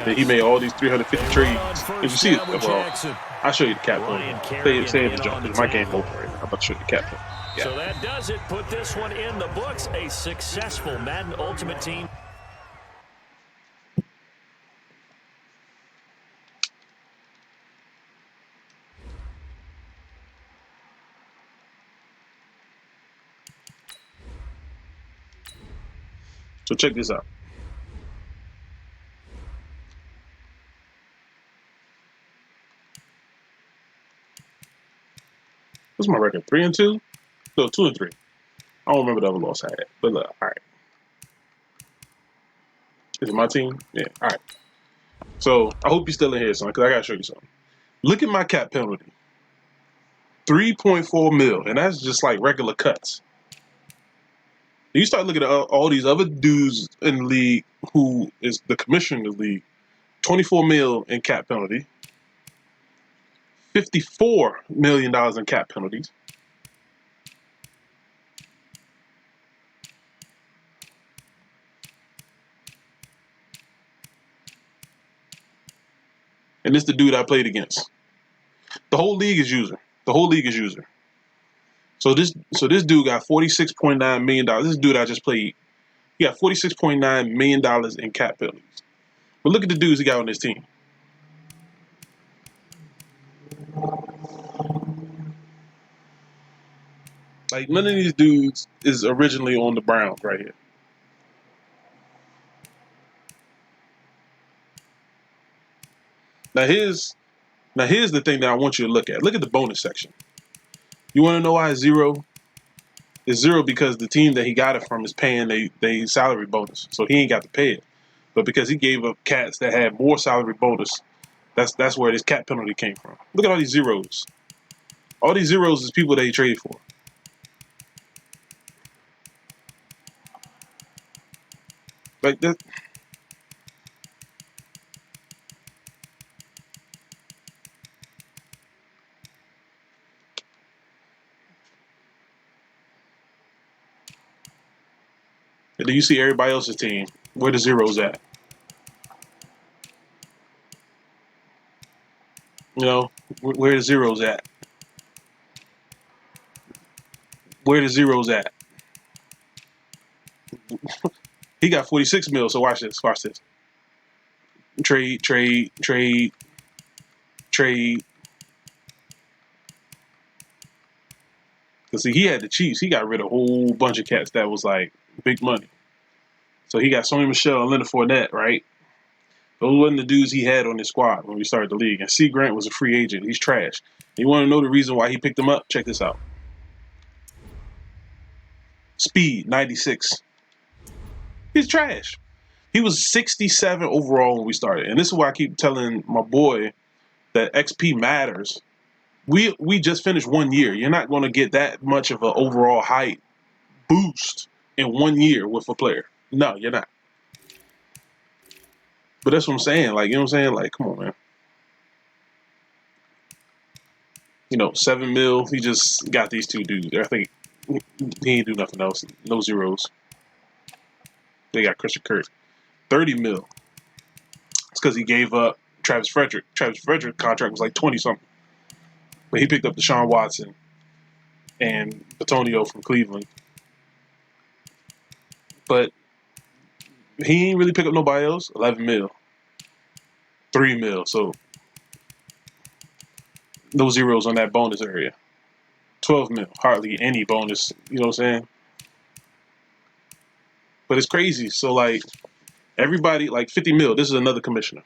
And he made all these 350 trades. And you see it, well, I'll show you the cap play. Say it, John. My game over right now. I'm about to show you the cap play. Yeah. So that does it. Put this one in the books. A successful Madden Ultimate Team. So check this out. What's my record? 3-2? No, 2-3. I don't remember the other loss I had. But look, all right. Is it my team? Yeah, all right. So I hope you're still in here, son, because I got to show you something. Look at my cap penalty. 3.4 mil, and that's just like regular cuts. You start looking at all these other dudes in the league who is the commissioner of the league. 24 mil in cap penalty. $54 million in cap penalties. And this is the dude I played against. The whole league is user. The whole league is user. So this dude got $46.9 million. This dude I just played, he got $46.9 million in cap penalties. But look at the dudes he got on this team. Like, none of these dudes is originally on the Browns right here. Now here's the thing that I want you to look at. Look at the bonus section. You want to know why it's 0? It's 0 because the team that he got it from is paying they salary bonus, so he ain't got to pay it. But because he gave up cats that had more salary bonus, that's where this cap penalty came from. Look at all these zeros. All these zeros is people that he traded for. Like that. And then you see everybody else's team. Where the zeros at? You know, where the zeros at? Where the zeros at? He got 46 mil, so watch this. Watch this. Trade. Because see, he had the Chiefs. He got rid of a whole bunch of cats that was like big money. So he got Sony Michel and Leonard Fournette, right? Those wasn't the dudes he had on his squad when we started the league. And C. Grant was a free agent. He's trash. You want to know the reason why he picked him up? Check this out. Speed, 96. He's trash. He was 67 overall when we started. And this is why I keep telling my boy that XP matters. We just finished 1 year. You're not going to get that much of an overall height boost in 1 year with a player. No, you're not. But that's what I'm saying. Like, you know what I'm saying? Like, come on, man. 7 mil. He just got these two dudes. I think he ain't do nothing else. No zeros. They got Christian Kirk. 30 mil. It's because he gave up Travis Frederick. Travis Frederick's contract was like 20 something. But he picked up Deshaun Watson and Antonio from Cleveland. But he ain't really pick up nobody else. 11 mil. 3 mil. So no zeros on that bonus area. 12 mil. Hardly any bonus. You know what I'm saying? But it's crazy. So, like, everybody, like 50 mil. This is another commissioner.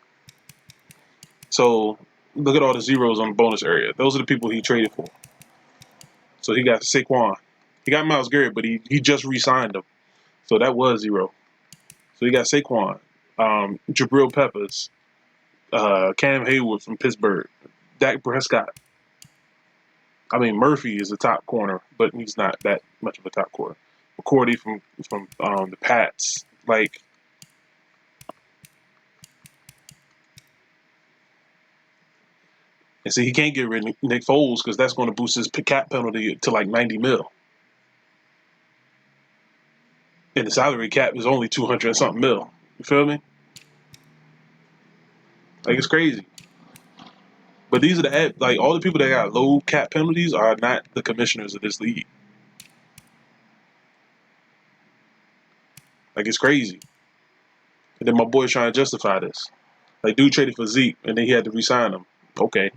So look at all the zeros on the bonus area. Those are the people he traded for. So he got Saquon. He got Myles Garrett, but he just re-signed him. So that was 0. So he got Saquon, Jabril Peppers, Cam Hayward from Pittsburgh, Dak Prescott. I mean, Murphy is a top corner, but he's not that much of a top corner. McCourty from the Pats. Like, and see, he can't get rid of Nick Foles because that's going to boost his cap penalty to like 90 mil. And the salary cap is only 200 and something mil. You feel me? Like, it's crazy. But these are like all the people that got low cap penalties are not the commissioners of this league. Like, it's crazy. And then my boy's trying to justify this. Like, dude traded for Zeke and then he had to re-sign him. Okay.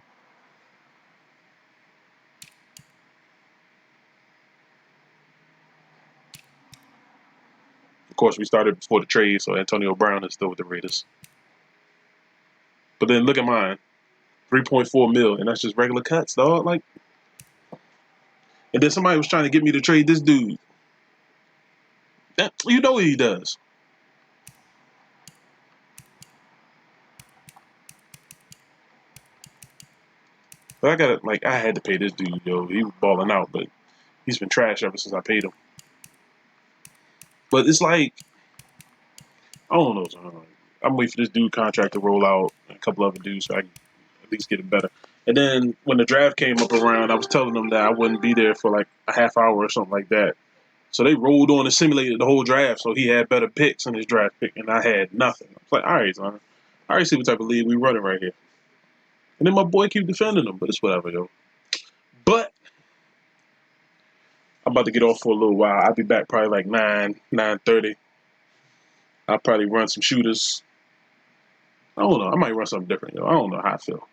Of course, we started before the trade, so Antonio Brown is still with the Raiders. But then look at mine. 3.4 mil, and that's just regular cuts, dog. Like, and then somebody was trying to get me to trade this dude. You know what he does. But I had to pay this dude, yo. He was balling out, but he's been trash ever since I paid him. But it's like, I don't know, John. I'm waiting for this dude contract to roll out and a couple other dudes so I can at least get it better. And then when the draft came up around, I was telling them that I wouldn't be there for like a half hour or something like that. So they rolled on and simulated the whole draft, so he had better picks in his draft pick, and I had nothing. I was like, all right, son. I already see what type of league we running right here. And then my boy keep defending him, but it's whatever, yo. But I'm about to get off for a little while. I'll be back probably like 9:30. I'll probably run some shooters. I don't know. I might run something different, yo. I don't know how I feel.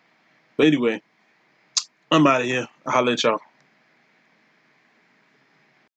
But anyway, I'm out of here. I'll holler at y'all.